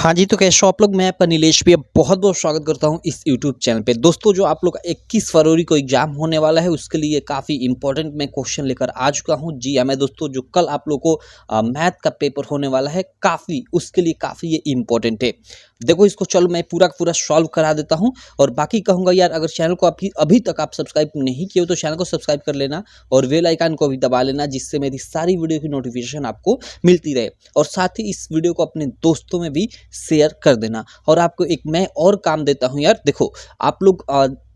हाँ जी, तो कैसे हो आप लोग? मैं आपका नीलेश भैया बहुत-बहुत स्वागत करता हूँ इस यूट्यूब चैनल पे। दोस्तों, जो आप लोग का 21 फरवरी को एग्ज़ाम होने वाला है, उसके लिए काफ़ी इम्पोर्टेंट मैं क्वेश्चन लेकर आ चुका हूँ। जी हाँ, मैं दोस्तों जो कल आप लोग को मैथ का पेपर होने वाला है, उसके लिए काफ़ी ये इम्पोर्टेंट है। देखो, इसको चलो मैं पूरा का पूरा सॉल्व करा देता हूँ और बाकी कहूँगा यार, अगर चैनल को अभी तक आप सब्सक्राइब नहीं किए हो तो चैनल को सब्सक्राइब कर लेना और बेल आइकन को भी दबा लेना, जिससे मेरी सारी वीडियो की नोटिफिकेशन आपको मिलती रहे। और साथ ही इस वीडियो को अपने दोस्तों में भी शेयर कर देना। और आपको एक मैं और काम देता हूँ यार, देखो आप लोग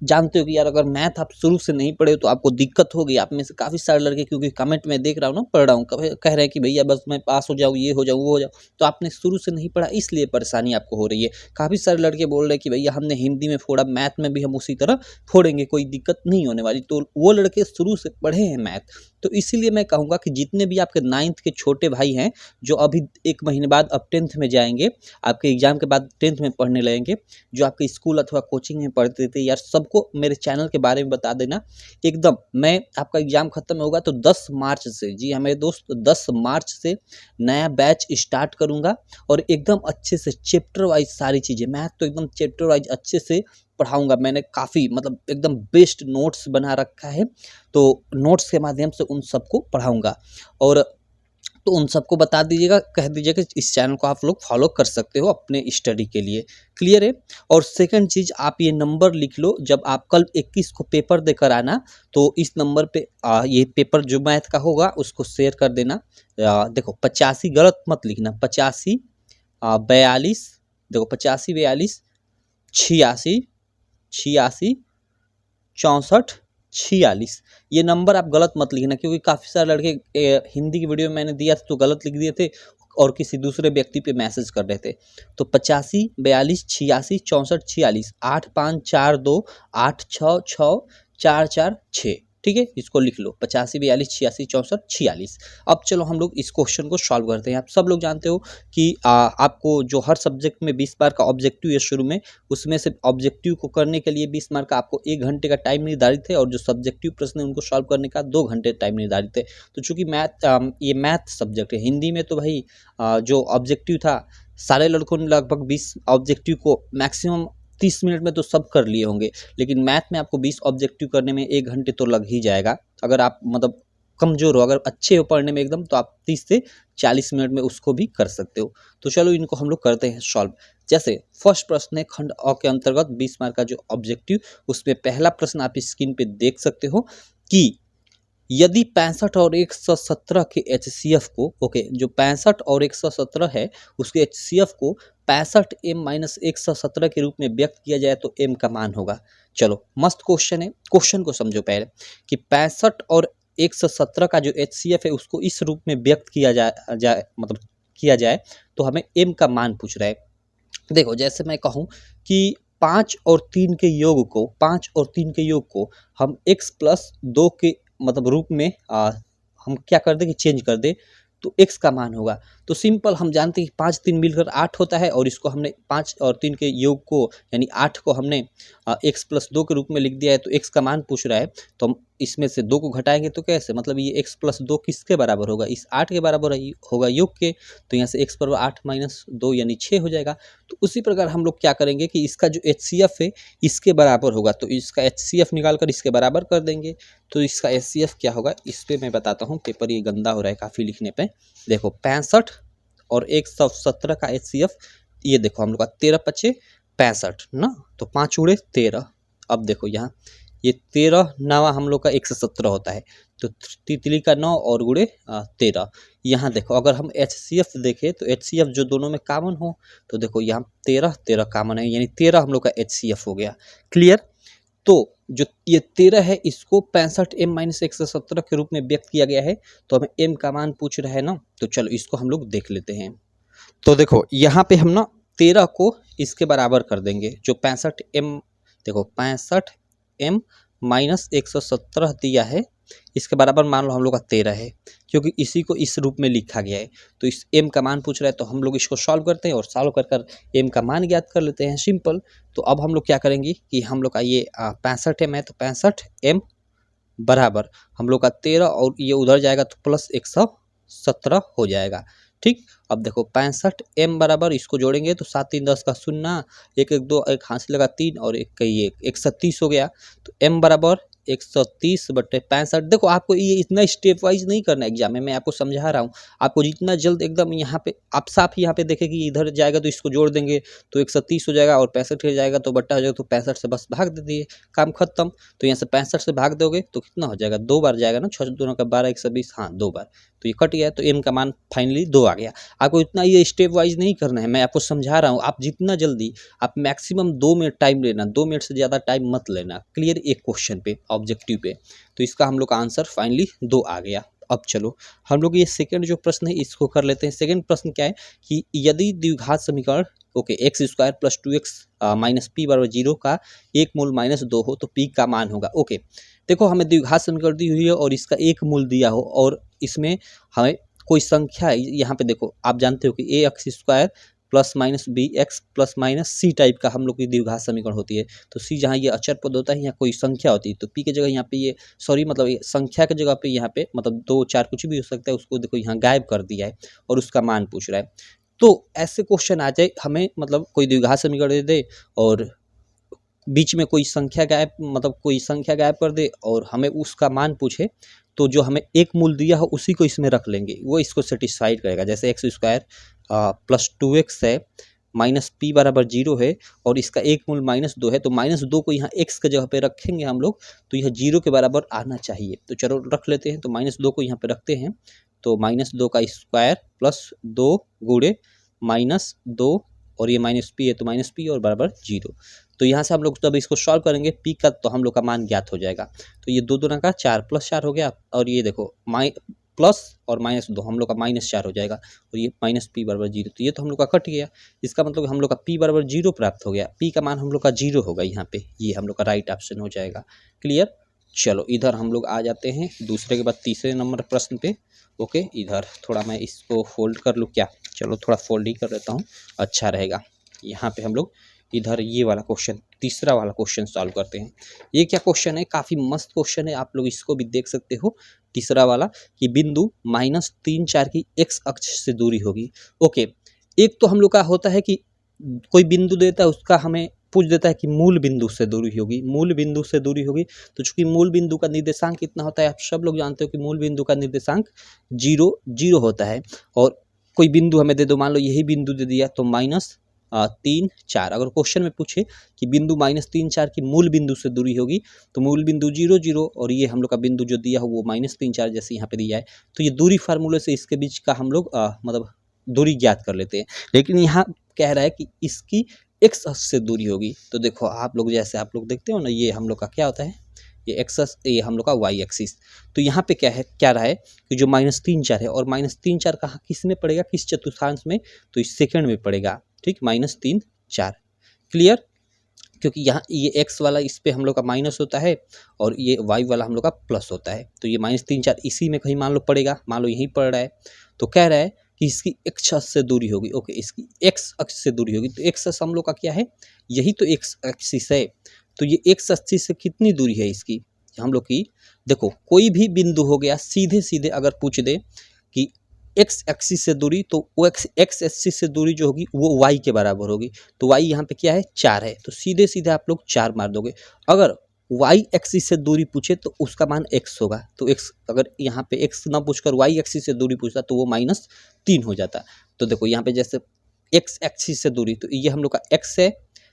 जानते हो कि यार, अगर मैथ आप शुरू से नहीं पढ़े हो तो आपको दिक्कत होगी। आप में से काफ़ी सारे लड़के, क्योंकि कमेंट में देख रहा हूँ ना, पढ़ रहा हूँ, कह रहे हैं कि भैया बस मैं पास हो जाऊँ, ये हो जाऊँ, वो हो जाऊँ। तो आपने शुरू से नहीं पढ़ा, इसलिए परेशानी आपको हो रही है। काफ़ी सारे लड़के बोल रहे हैं कि भैया हमने हिंदी में फोड़ा, मैथ में भी हम उसी तरह फोड़ेंगे, कोई दिक्कत नहीं होने वाली। तो वो लड़के शुरू से पढ़े हैं मैथ, तो इसीलिए मैं कहूँगा कि जितने भी आपके 9th के छोटे भाई हैं, जो अभी 1 महीने बाद अब 10th में जाएंगे, आपके एग्जाम के बाद 10th में पढ़ने लगेंगे, जो आपके स्कूल अथवा कोचिंग में पढ़ते थे यार, सबको मेरे चैनल के बारे में बता देना। एकदम मैं आपका एग्जाम खत्म होगा तो 10 मार्च से, जी हाँ मेरे दोस्त, 10 मार्च से नया बैच स्टार्ट करूंगा और एकदम अच्छे से चैप्टर वाइज सारी चीज़ें, मैथ तो एकदम चैप्टर वाइज अच्छे से पढ़ाऊंगा। मैंने काफ़ी मतलब एकदम बेस्ट नोट्स बना रखा है, तो नोट्स के माध्यम से उन सबको पढ़ाऊंगा। और तो उन सबको बता दीजिएगा, कह दीजिएगा कि इस चैनल को आप लोग फॉलो कर सकते हो अपने स्टडी के लिए। क्लियर है? और सेकंड चीज़, आप ये नंबर लिख लो, जब आप कल 21 को पेपर देकर आना तो इस नंबर पे ये पेपर जो मैथ का होगा उसको शेयर कर देना। देखो 85 गलत मत लिखना, 85 42, देखो 85 42 86 86 64 46, ये नंबर आप गलत मत लिखना, क्योंकि काफ़ी सारे लड़के हिंदी की वीडियो में मैंने दिया था तो गलत लिख दिए थे और किसी दूसरे व्यक्ति पे मैसेज कर रहे थे। तो 85 42 86 64 46 8542 866 446, ठीक है, इसको लिख लो 85 42 86 64 46। अब चलो हम लोग इस क्वेश्चन को सॉल्व करते हैं। आप सब लोग जानते हो कि आपको जो हर सब्जेक्ट में 20 मार्क का ऑब्जेक्टिव है शुरू में, उसमें से ऑब्जेक्टिव को करने के लिए 20 मार्क का आपको 1 घंटे का टाइम निर्धारित है और जो सब्जेक्टिव प्रश्न है उनको सॉल्व करने का 2 घंटे टाइम निर्धारित है। तो चूंकि ये मैथ सब्जेक्ट है, हिंदी में तो भाई जो ऑब्जेक्टिव था, सारे लड़कों ने लगभग 20 ऑब्जेक्टिव को मैक्सिमम 30 मिनट में तो सब कर लिए होंगे, लेकिन मैथ में आपको 20 ऑब्जेक्टिव करने में 1 घंटे तो लग ही जाएगा। अगर आप मतलब कमज़ोर हो, अगर अच्छे हो पढ़ने में एकदम, तो आप 30 से 40 मिनट में उसको भी कर सकते हो। तो चलो इनको हम लोग करते हैं सॉल्व। जैसे फर्स्ट प्रश्न है खंड अ के अंतर्गत 20 मार्क का जो ऑब्जेक्टिव, उसमें पहला प्रश्न आप स्क्रीन पे देख सकते हो कि यदि 65 और 117 के एचसीएफ को, ओके, जो 65 और 117 है उसके एचसीएफ को 65 m माइनस 117 के रूप में व्यक्त किया जाए तो m का मान होगा। चलो मस्त क्वेश्चन है, क्वेश्चन को समझो पहले कि 65 और 117 का जो एचसीएफ है उसको इस रूप में व्यक्त मतलब किया जाए तो हमें m का मान पूछ रहा है। देखो, जैसे मैं कहूँ कि 5 और 3 के योग को, 5 और 3 के योग को हम x प्लस 2 के मतलब रूप में हम क्या कर दें कि चेंज कर दें तो x का मान होगा। तो सिंपल हम जानते हैं कि 5 3 मिलकर 8 होता है और इसको हमने 5 और 3 के योग को यानी 8 को हमने x प्लस 2 के रूप में लिख दिया है, तो x का मान पूछ रहा है। तो हम इसमें से 2 को घटाएंगे तो कैसे, मतलब ये x प्लस 2 किसके बराबर होगा, इस 8 के बराबर होगा योग के। तो यहाँ से x पर 8 माइनस 2 यानी 6 हो जाएगा। तो उसी प्रकार हम लोग क्या करेंगे कि इसका जो HCF है इसके बराबर होगा, तो इसका HCF निकाल कर इसके बराबर कर देंगे। तो इसका HCF क्या होगा, इस पर मैं बताता हूँ, पेपर ये गंदा हो रहा है काफ़ी लिखने पे। देखो 65 और 117 का HCF, ये देखो हम लोग का 13 पचे 65 ना, तो 5 उड़े 13। अब देखो यहाँ ये 13 नवा हम लोग का 117 होता है, तो तितली का 9 और गुड़े 13। यहाँ देखो अगर हम HCF देखें तो HCF जो दोनों में कॉमन हो, तो देखो यहाँ 13 13 कॉमन है, यानी 13 हम लोग का HCF हो गया। क्लियर? तो जो ये 13 है इसको 65 m माइनस 117 के रूप में व्यक्त किया गया है, तो हमें m का मान पूछ रहा है ना, तो चलो इसको हम लोग देख लेते हैं। तो देखो यहाँ पे हम ना 13 को इसके बराबर कर देंगे, जो 65 m, देखो 65 m माइनस 117 दिया है, इसके बराबर मान लो हम लोग का 13 है, क्योंकि इसी को इस रूप में लिखा गया है। तो इस m का मान पूछ रहा है, तो हम लोग इसको सॉल्व करते हैं और सॉल्व कर कर m का मान ज्ञात कर लेते हैं, सिंपल। तो अब हम लोग क्या करेंगे कि हम लोग का ये 65 m है, तो 65 m बराबर हम लोग का 13 और ये उधर जाएगा तो प्लस 117 हो जाएगा। ठीक। अब देखो 65 m बराबर, इसको जोड़ेंगे तो 7 3 10 का 0, 1 1 2, एक हाथ से लगा 3 और एक कई 130 हो गया। तो m बराबर 130/65। देखो आपको ये इतना स्टेप वाइज नहीं करना एग्जाम में, मैं आपको समझा रहा हूँ। आपको जितना जल्द एकदम यहाँ पे आप साफ यहाँ पे देखें कि इधर जाएगा तो इसको जोड़ देंगे तो 130 हो जाएगा, और 65 हो जाएगा तो बट्टा हो जाएगा, तो 65 से बस भाग दे दिए, काम खत्म। तो यहाँ से 65 से भाग दोगे तो कितना हो जाएगा, 2 बार जाएगा ना, 6 दूना का 12, 120, हाँ 2 बार, तो ये कट गया। तो m का मान फाइनली 2 आ गया। आपको इतना ये स्टेप वाइज नहीं करना है, मैं आपको समझा रहा हूँ। आप जितना जल्दी, आप मैक्सिमम 2 मिनट टाइम लेना, 2 मिनट से ज़्यादा टाइम मत लेना, क्लियर, एक क्वेश्चन पे ऑब्जेक्टिव पे। तो इसका हम लोग का आंसर फाइनली 2 आ गया। अब चलो हम लोग ये सेकंड जो प्रश्न है इसको कर लेते हैं। सेकंड प्रश्न क्या है कि यदि द्विघात समीकरण ओके x² + 2x - p = 0 का एक मूल -2 हो तो p का मान होगा। ओके देखो हमें द्विघात समीकरण दी हुई है और इसका एक मूल दिया हो, और इसमें हमें कोई संख्या है, यहाँ पे देखो आप जानते हो कि ax² + bx + c टाइप का हम लोग की द्विघात समीकरण होती है। तो c जहाँ ये अचर पद होता है, यहाँ कोई संख्या होती है, तो p की जगह यहाँ पे ये सॉरी मतलब ये संख्या की जगह पे यहाँ पे मतलब 2 4 कुछ भी हो सकता है, उसको देखो यहाँ गायब कर दिया है और उसका मान पूछ रहा है। तो ऐसे क्वेश्चन आ जाए हमें, मतलब कोई द्विघात समीकरण दे दे और बीच में कोई संख्या गायब, मतलब कोई संख्या गायब कर दे और हमें उसका मान पूछे, तो जो हमें एक मूल दिया हो उसी को इसमें रख लेंगे, वो इसको सेटिस्फाइड करेगा। जैसे x² + 2x है, -p = 0 है और इसका एक मूल -2 है, तो -2 को यहाँ x के जगह पे रखेंगे हम लोग, तो यह 0 के बराबर आना चाहिए। तो चलो रख लेते हैं, तो -2 को यहाँ पे रखते हैं, तो -2 का स्क्वायर + 2 गुणे -2 और ये -p है तो -p और बराबर 0। तो यहाँ से हम लोग जब इसको सॉल्व करेंगे p का, तो हम लोग का मान ज्ञात हो जाएगा। तो ये 2 दूना का 4 + 4 हो गया, और ये देखो प्लस और -2 हम लोग का -4 हो जाएगा, और ये -p = 0। तो ये तो हम लोग का कट गया, इसका मतलब हम लोग का p = 0 प्राप्त हो गया। p का मान हम लोग का 0 होगा यहाँ पे, ये हम लोग का राइट ऑप्शन हो जाएगा। क्लियर। चलो इधर हम लोग आ जाते हैं दूसरे के बाद तीसरे नंबर प्रश्न पे। ओके इधर थोड़ा मैं इसको फोल्ड कर लूँ क्या, चलो थोड़ा फोल्ड ही कर लेता हूँ, अच्छा रहेगा। यहाँ पे हम लोग इधर ये वाला क्वेश्चन, तीसरा वाला क्वेश्चन सॉल्व करते हैं। ये क्या क्वेश्चन है, काफ़ी मस्त क्वेश्चन है, आप लोग इसको भी देख सकते हो। तीसरा वाला कि बिंदु -3 4 की x अक्ष से दूरी होगी। ओके एक तो हम लोग का होता है कि कोई बिंदु देता है, उसका हमें पूछ देता है कि मूल बिंदु से दूरी होगी, मूल बिंदु से दूरी होगी। तो चूंकि मूल बिंदु का निर्देशांक कितना होता है, आप सब लोग जानते हो कि मूल बिंदु का निर्देशांक 0 0 होता है। और कोई बिंदु हमें दे दो, मान लो यही बिंदु दे दिया, तो -3 4। अगर क्वेश्चन में पूछे कि बिंदु -3 4 की मूल बिंदु से दूरी होगी, तो मूल बिंदु 0 0 और ये हम लोग का बिंदु जो दिया हो वो -3 4 जैसे यहाँ पे दिया है। तो ये दूरी फार्मूले से इसके बीच का हम लोग मतलब दूरी ज्ञात कर लेते हैं। लेकिन यहाँ कह रहा है कि इसकी x अक्ष से दूरी होगी। तो देखो आप लोग, जैसे आप लोग देखते हो ना, ये हम लोग का क्या होता है, ये x अक्ष, ये हम लोग का y एक्सिस। तो यहाँ पे क्या है, क्या रहा है कि जो -3 4 है, और -3 4 कहाँ किस में पड़ेगा, किस चतुर्थांश में, तो इस सेकंड में पड़ेगा। ठीक, -3 4। क्लियर। क्योंकि यहाँ ये x वाला इस पे हम लोग का माइनस होता है और ये y वाला हम लोग का प्लस होता है। तो ये -3 4 इसी में कहीं मान लो पड़ेगा, मान लो यहीं पड़ रहा है। तो कह रहा है कि इसकी x अक्ष से दूरी होगी। ओके इसकी x अक्ष से दूरी होगी, तो x अक्ष हम लोग का क्या है, यही तो x एक्सिस है। तो ये x एक्सिस से कितनी दूरी है इसकी हम लोग की, देखो कोई भी बिंदु हो गया, सीधे सीधे अगर पूछ दे कि x एक्सिस से दूरी, तो वो x एक्सिस से दूरी जो होगी वो y के बराबर होगी। तो y यहाँ पे क्या है, 4 है, तो सीधे सीधे आप लोग 4 मार दोगे। अगर y एक्सिस से दूरी पूछे तो उसका मान x होगा। तो x अगर यहाँ पे x ना पूछकर y एक्सिस से दूरी पूछता तो वो -3 हो जाता। तो देखो यहाँ पे जैसे x एक्सिस से दूरी, तो ये हम लोग का x है,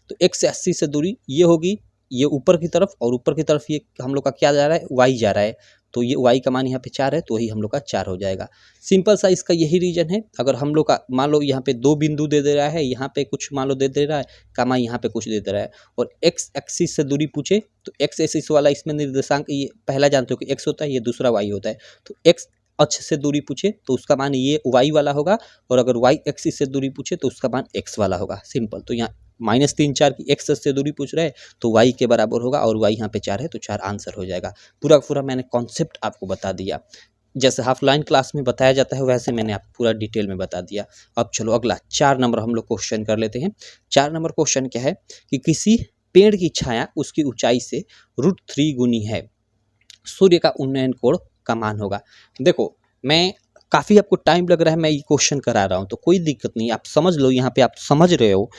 तो x एक्सिस से दूरी ये होगी, ये ऊपर की तरफ, और ऊपर की तरफ ये हम लोग का क्या जा रहा है, y जा रहा है। तो ये y का मान यहाँ पे 4 है, तो वही हम लोग का 4 हो जाएगा। सिंपल सा इसका यही रीजन है। अगर हम लोग का मान लो यहाँ पे 2 बिंदु दे दे रहा है, यहाँ पे कुछ मान लो दे दे रहा है, कामा यहाँ पे कुछ दे दे रहा है, और x एक्सिस से दूरी पूछे, तो x एक्सिस वाला इसमें निर्देशांक, ये पहला जानते हो कि x होता है, ये दूसरा y होता है। तो x अक्ष से दूरी पूछे तो उसका मान ये y वाला होगा, और अगर y एक्सिस से दूरी पूछे तो उसका मान x वाला होगा। सिंपल। तो यहाँ -3 4 की x से दूरी पूछ रहे हैं, तो y के बराबर होगा, और y यहाँ पे 4 है, तो 4 आंसर हो जाएगा। पूरा पूरा मैंने कॉन्सेप्ट आपको बता दिया, जैसे हाफ लाइन क्लास में बताया जाता है वैसे मैंने आपको पूरा डिटेल में बता दिया। अब चलो अगला 4 नंबर हम लोग क्वेश्चन कर लेते हैं। 4 नंबर क्वेश्चन क्या है कि किसी पेड़ की छाया उसकी ऊंचाई से √3 गुनी है, सूर्य का उन्नयन कोण का मान होगा। देखो मैं काफ़ी आपको टाइम लग रहा है, मैं ये क्वेश्चन करा रहा हूँ तो कोई दिक्कत नहीं, आप समझ लो, यहाँ पे आप समझ रहे हो।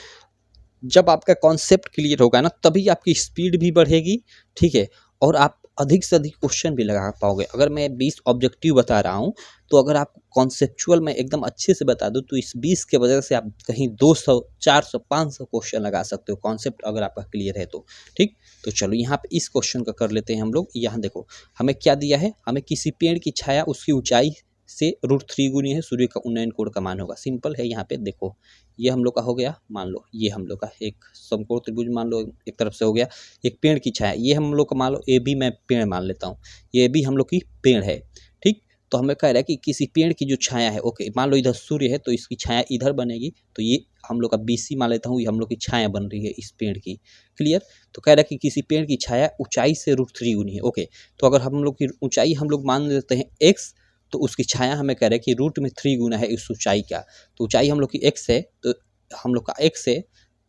जब आपका कॉन्सेप्ट क्लियर होगा ना तभी आपकी स्पीड भी बढ़ेगी, ठीक है, और आप अधिक से अधिक क्वेश्चन भी लगा पाओगे। अगर मैं 20 ऑब्जेक्टिव बता रहा हूँ तो अगर आप कॉन्सेप्चुअल में एकदम अच्छे से बता दो तो इस 20 के वजह से आप कहीं 200 400 500 क्वेश्चन लगा सकते हो, कॉन्सेप्ट अगर आपका क्लियर है तो। ठीक, तो चलो यहाँ पे इस क्वेश्चन का कर लेते हैं हम लोग। यहाँ देखो हमें क्या दिया है, हमें किसी पेड़ की छाया उसकी ऊंचाई से √3 गुनी है सूर्य का उन्नयन कोण का मान होगा। सिंपल है, यहाँ पे देखो ये हम लोग का हो गया, मान लो ये हम लोग का एक समकोण त्रिभुज मान लो, एक तरफ से हो गया। एक पेड़ की छाया, ये हम लोग का मान लो ए भी, मैं पेड़ मान लेता हूँ, ये भी हम लोग की पेड़ है। ठीक, तो हमें कह रहा है कि किसी पेड़ की जो छाया है, ओके मान लो इधर सूर्य है तो इसकी छाया इधर बनेगी, तो ये हम लोग का BC मान लेता हूँ, ये हम लोग की छाया बन रही है इस पेड़ की। क्लियर, तो कह रहा है कि किसी पेड़ की छाया ऊंचाई से √3 गुनी है। ओके, तो अगर हम लोग की ऊंचाई हम लोग मान लेते हैं x, तो उसकी छाया हमें कह रहे हैं कि रूट में 3 गुना है इस ऊंचाई का। तो ऊंचाई हम लोग की x है, तो हम लोग का x है,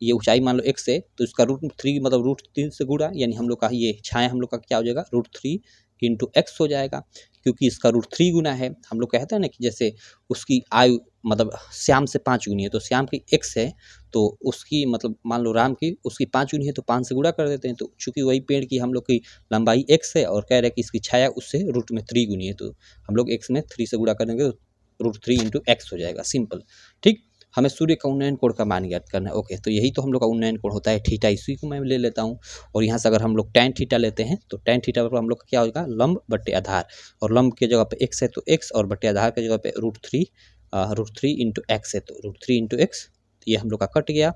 ये ऊंचाई मान लो x है, तो इसका √3 मतलब √3 से गुणा, यानी हम लोग का ये छाया हम लोग का क्या हो जाएगा, √3 इंटू x हो जाएगा, क्योंकि इसका √3 गुना है। हम लोग कहते हैं ना कि जैसे उसकी आयु मतलब श्याम से 5 गुनी है, तो श्याम की x है तो उसकी मतलब मान लो राम की उसकी 5 गुनी है तो 5 से गुणा कर देते हैं। तो चूंकि वही पेड़ की हम लोग की लंबाई x है और कह रहे हैं कि इसकी छाया उससे रूट में 3 गुनी है, तो हम लोग x में 3 से गुणा करेंगे तो √3 इंटू x हो जाएगा। सिंपल। ठीक, हमें सूर्य का उन्नयन कोण का मान ज्ञात करना है। ओके, तो यही तो हम लोग का उन्नयन कोण होता है थीटा, इसी को मैं ले लेता हूँ। और यहाँ से अगर हम लोग tan थीटा लेते हैं तो tan थीटा पर हम लोग का क्या होगा, लंब बट्टे आधार, और लंब के जगह पे x है तो x, और बट्टे आधार के जगह पे √3 इंटू x है तो √3 इंटू x, ये हम लोग का कट गया।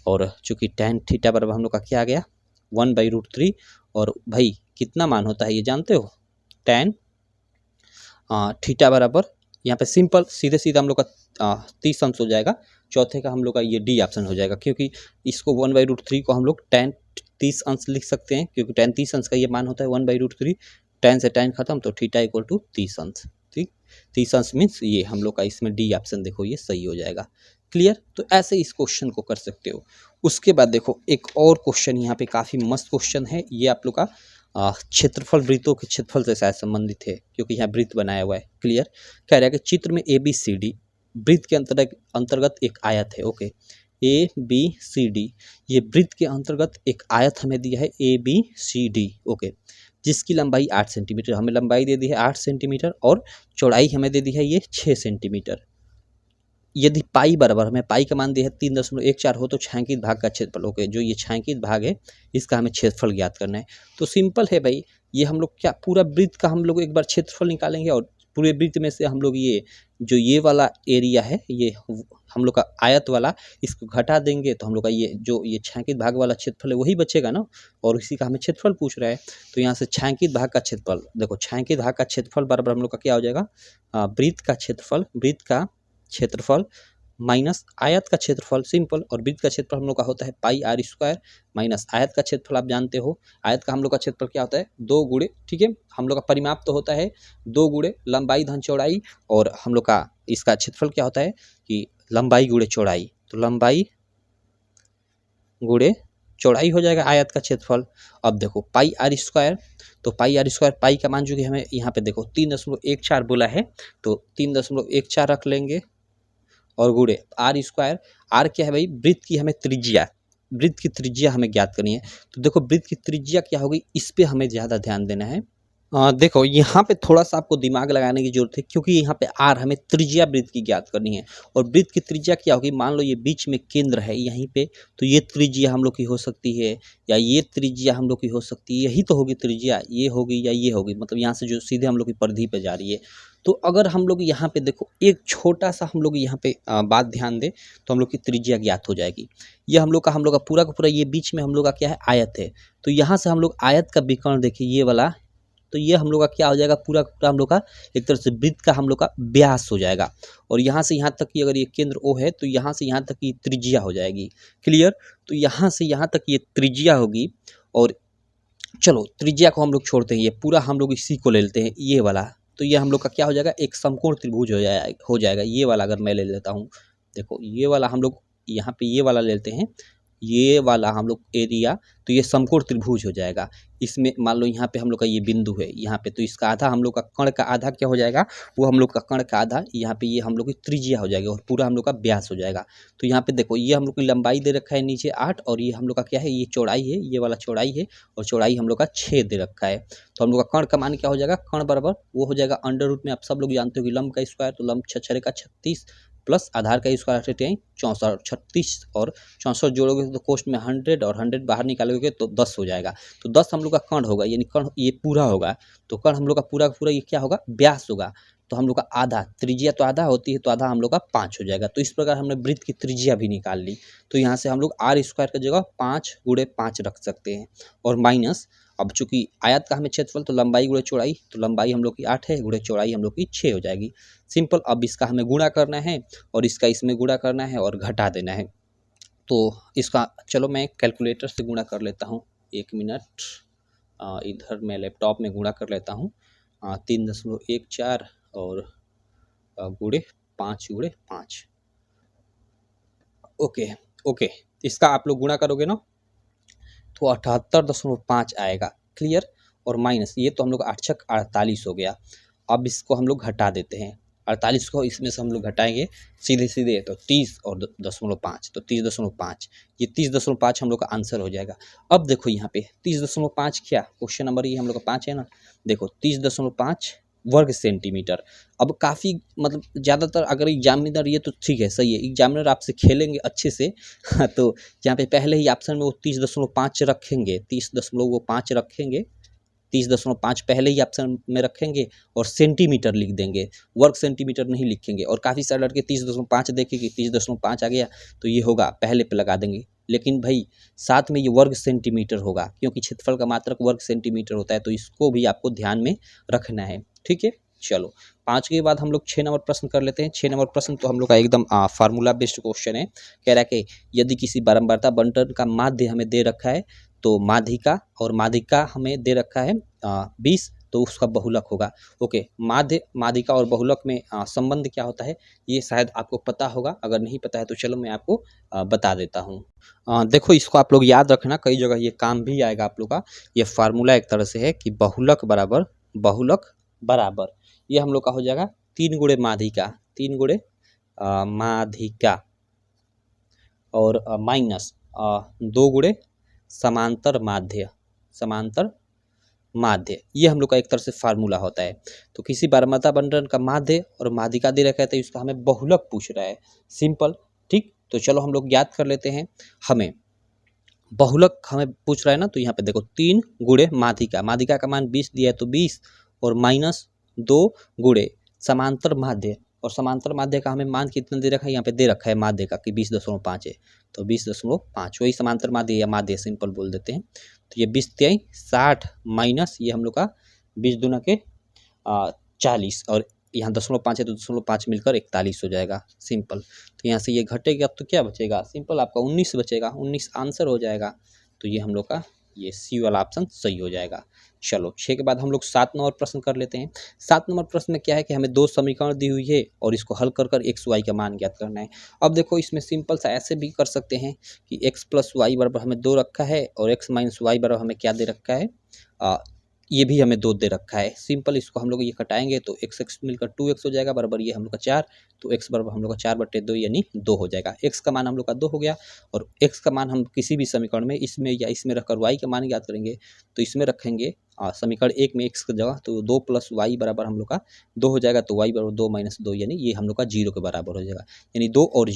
और चूंकि tan थीटा पर हम लोग का क्या आ गया, 1/√3, और भाई कितना मान होता है ये जानते हो, tan थीटा बराबर, यहाँ पे सिंपल सीधे सीधा हम लोग का 30 अंश हो जाएगा। चौथे का हम लोग का ये डी ऑप्शन हो जाएगा, क्योंकि इसको 1/√3 को हम लोग tan 30 अंश लिख सकते हैं, क्योंकि tan 30 अंश का ये मान होता है 1/√3, tan से tan खत्म तो थीटा इक्वल टू 30 अंश। ठीक, 30 अंश मीन्स ये हम लोग का इसमें डी ऑप्शन देखो ये सही हो जाएगा। क्लियर, तो ऐसे इस क्वेश्चन को कर सकते हो। उसके बाद देखो एक और क्वेश्चन यहाँ पे काफ़ी मस्त क्वेश्चन है, ये आप लोग का क्षेत्रफल वृत्तों के क्षेत्रफल से शायद संबंधित है, क्योंकि यहाँ वृत्त बनाया हुआ है। क्लियर, कह रहा है कि चित्र में ABCD वृत्त के अंतर्गत एक आयत है। ओके, ABCD, ये वृत्त के अंतर्गत एक आयत हमें दिया है ABCD। ओके, जिसकी लंबाई 8 सेंटीमीटर, हमें लंबाई दे दी है 8 सेंटीमीटर और चौड़ाई हमें दे दी है ये 6 सेंटीमीटर। यदि पाई बराबर, हमें पाई का मान दिया है 3.14 हो तो छायांकित भाग का क्षेत्रफल। ओके, जो ये छायांकित भाग है इसका हमें क्षेत्रफल ज्ञात करना है। तो सिंपल है भाई, ये हम लोग क्या पूरा वृत्त का हम लोग एक बार क्षेत्रफल निकालेंगे, और पूरे वृत्त में से हम लोग ये जो ये वाला एरिया है, ये हम लोग का आयत वाला, इसको घटा देंगे तो हम लोग का ये जो ये छायांकित भाग वाला क्षेत्रफल है वही बचेगा ना, और इसी का हमें क्षेत्रफल पूछ रहा है। तो यहाँ से छायांकित भाग का क्षेत्रफल देखो, छायांकित भाग का क्षेत्रफल बराबर हम लोग का क्या हो जाएगा, वृत्त का क्षेत्रफल, वृत्त का क्षेत्रफल माइनस आयत का क्षेत्रफल। सिंपल, और वृत्त का क्षेत्रफल हम लोग का होता है πr² माइनस आयत का क्षेत्रफल आप जानते हो, आयत का हम लोग का क्षेत्रफल क्या होता है 2 गुणे, ठीक है, हम लोग का परिमाप तो होता है 2 गुणे लंबाई धन चौड़ाई, और हम लोग का इसका क्षेत्रफल क्या होता है कि लंबाई गुणे चौड़ाई, तो लंबाई गुणे चौड़ाई हो जाएगा आयत का क्षेत्रफल। अब देखो πr², तो πr², पाई का मान जो कि हमें यहाँ पे देखो 3.14 बोला है, तो 3.14 रख लेंगे, और गुणे r², r क्या है भाई, वृत्त की हमें त्रिज्या, वृत्त की त्रिज्या हमें ज्ञात करनी है। तो देखो वृत्त की त्रिज्या क्या होगी, इस पे हमें ज़्यादा ध्यान देना है। देखो यहाँ पे थोड़ा सा आपको दिमाग लगाने की जरूरत है, क्योंकि यहाँ पे आर हमें त्रिज्या वृत्त की ज्ञात करनी है, और वृत्त की त्रिज्या क्या होगी, मान लो ये बीच में केंद्र है यहीं पे, तो ये त्रिज्या हम लोग की हो सकती है, या ये त्रिज्या हम लोग की हो सकती है, यही तो होगी त्रिज्या, ये होगी या ये होगी, मतलब यहाँ से जो सीधे हम लोग की परिधि पे जा रही है। तो अगर हम लोग यहाँ पे देखो एक छोटा सा हम लोग यहाँ पे बात ध्यान दें तो हम लोग की त्रिज्या ज्ञात हो जाएगी। ये हम लोग का पूरा का पूरा ये बीच में हम लोग का क्या है, आयत है, तो यहाँ से हम लोग आयत का विकर्ण देखिए ये वाला, तो ये हम लोग का क्या हो जाएगा, पूरा पूरा हम लोग का एक तरह से वृत्त का हम लोग का व्यास हो जाएगा, और यहाँ से यहाँ तक की अगर ये केंद्र O है तो यहाँ से यहाँ तक की त्रिज्या हो जाएगी। क्लियर, तो यहाँ से यहाँ तक ये त्रिज्या होगी, और चलो त्रिज्या को हम लोग छोड़ते हैं, ये पूरा हम लोग इसी को ले लेते हैं ये वाला, तो ये हम लोग का क्या हो जाएगा, एक समकोण त्रिभुज हो जाएगा ये वाला। अगर मैं ले लेता हूँ, देखो ये वाला हम लोग यहाँ पे ये वाला ले लेते हैं, ये वाला हम लोग एरिया, तो ये समकोण त्रिभुज हो जाएगा। इसमें मान लो यहाँ पे हम लोग का ये बिंदु है यहाँ पे, तो इसका आधा हम लोग का कर्ण का आधा क्या हो जाएगा, वो हम लोग का कर्ण का आधा यहाँ पे ये हम लोग की त्रिज्या हो जाएगा और पूरा हम लोग का व्यास हो जाएगा। तो यहाँ पे देखो ये हम लोग की लंबाई दे रखा है नीचे 8 और ये हम लोग का क्या है, ये चौड़ाई है, ये वाला चौड़ाई है और चौड़ाई हम लोग का 6 दे रखा है। तो हम लोग का कर्ण का मान क्या हो जाएगा, कर्ण बराबर वो हो जाएगा अंडर रूट में, आप सब लोग जानते हो कि लंब का स्क्वायर, तो लंब 6 का 36 प्लस आधार का स्क्वायर 64, 36 और 64 जोड़ोगे तो कोष्ट में 100 और 100 बाहर निकालोगे तो 10 हो जाएगा। तो 10 हम लोग का कर्ण होगा, यानी कर्ण ये पूरा होगा। तो कर्ण हम लोग का पूरा पूरा ये क्या होगा, व्यास होगा। तो हम लोग का आधा, त्रिज्या तो आधा होती है, तो आधा हम लोग का 5 हो जाएगा। तो इस प्रकार हमने वृत्त की त्रिज्या भी निकाल ली। तो यहाँ से हम लोग आर स्क्वायर की जगह 5 गुणे 5 रख सकते हैं और माइनस, अब चूंकि आयत का हमें क्षेत्रफल, तो लंबाई गुणे चौड़ाई, तो लंबाई हम लोग की 8 है, गुणे चौड़ाई हम लोग की 6 हो जाएगी। सिंपल। अब इसका हमें गुणा करना है और इसका इसमें गुणा करना है और घटा देना है। तो इसका चलो मैं कैलकुलेटर से गुणा कर लेता हूँ, 1 मिनट। इधर मैं लैपटॉप में गुणा कर लेता हूँ। 3.14 और गुणे 5 गुणे 5। ओके ओके, इसका आप लोग गुणा करोगे ना तो 78.5 आएगा। क्लियर। और माइनस ये तो हम लोग 8 छक 48 हो गया। अब इसको हम लोग घटा देते हैं, 48 को इसमें से हम लोग घटाएंगे सीधे सीधे, तो 30 और 0.5, तो 30.5, ये 30.5 हम लोग का आंसर हो जाएगा। अब देखो यहाँ पे 30.5 क्या, क्वेश्चन नंबर ये हम लोग का 5 है ना, देखो 30.5 वर्ग सेंटीमीटर। अब काफ़ी मतलब ज़्यादातर अगर एग्जामिनर, ये तो ठीक है सही है, एग्जामिनर आपसे खेलेंगे अच्छे से तो यहाँ पे पहले ही ऑप्शन में वो 30.5 रखेंगे, 30.5 रखेंगे, 30.5 पहले ही ऑप्शन में रखेंगे और सेंटीमीटर लिख देंगे, वर्ग सेंटीमीटर नहीं लिखेंगे। और काफ़ी सारे लड़के 30.5 देखे कि 30.5 आ गया तो ये होगा, पहले पे लगा देंगे, लेकिन भाई साथ में ये वर्ग सेंटीमीटर होगा, क्योंकि क्षेत्रफल का मात्रक वर्ग सेंटीमीटर होता है, तो इसको भी आपको ध्यान में रखना है। ठीक है, चलो 5 के बाद हम लोग 6 नंबर प्रश्न कर लेते हैं। 6 नंबर प्रश्न तो हम लोग का एकदम फार्मूला बेस्ड क्वेश्चन है। कह रहा है कि यदि किसी बारंबारता बंटन का माध्य हमें दे रखा है, तो माध्यिका, और माध्यिका हमें दे रखा है 20, तो उसका बहुलक होगा। ओके, माध्यिका और बहुलक में संबंध क्या होता है, ये शायद आपको पता होगा, अगर नहीं पता है तो चलो मैं आपको बता देता हूँ। देखो इसको आप लोग याद रखना, कई जगह ये काम भी आएगा आप लोग का। ये फार्मूला एक तरह से है कि बहुलक बराबर ये हम लोग का हो जाएगा 3 गुणे माध्यिका, 3 गुणे माध्यिका और माइनस 2 गुणे समांतर माध्य, ये हम लोग का एक तरह से फार्मूला होता है। तो किसी बारंबारता बंटन का माध्य और माध्यिका दे रखा है, तो इसका हमें बहुलक पूछ रहा है। सिंपल। ठीक, तो चलो हम लोग याद कर लेते हैं। हमें बहुलक हमें पूछ रहा है ना, तो यहाँ पे देखो 3 गुणे माध्यिका का मान 20 दिया है, तो 20 और माइनस 2 गुणे समांतर माध्य, और समांतर माध्य का हमें मान कितना दे रखा है, यहाँ पे दे रखा है माध्य का कि 20.5 है, तो 20.5 वही समांतर माध्य या माध्य सिंपल बोल देते हैं। तो ये 20 तिहाई 60 माइनस ये हम लोग का 20 दूना के 40, और यहाँ 0.5 है तो 0.5 मिलकर 41 हो जाएगा। सिंपल। तो यहाँ से ये घटेगा तो क्या बचेगा, सिंपल आपका 19 बचेगा, 19 आंसर हो जाएगा। तो ये हम लोग का ये सी वाला ऑप्शन सही हो जाएगा। चलो 6 के बाद हम लोग 7 नंबर प्रश्न कर लेते हैं। 7 नंबर प्रश्न में क्या है कि हमें 2 समीकरण दी हुई है और इसको हल कर कर एक्स वाई का मान ज्ञात करना है। अब देखो इसमें सिंपल सा ऐसे भी कर सकते हैं कि एक्स प्लस वाई बराबर हमें 2 रखा है और एक्स माइनस वाई बराबर हमें क्या दे रखा है, ये भी हमें 2 दे रखा है। सिंपल, इसको हम लोग ये कटाएंगे तो एक्स एक्स मिलकर 2x हो जाएगा, बराबर ये हम लोग का 4, तो x बराबर हम लोग का 4/2 यानी 2 हो जाएगा। x का मान हम लोग का 2 हो गया, और x का मान हम किसी भी समीकरण में इसमें या इसमें रखकर y का मान ज्ञात करेंगे, तो इसमें रखेंगे समीकरण 1 में x की जगह, तो 2 प्लस वाई बराबर हम लोग का 2 हो जाएगा, तो y बराबर 2 माइनस 2 यानी ये हम लोग का 0 के बराबर हो जाएगा, यानी 2 और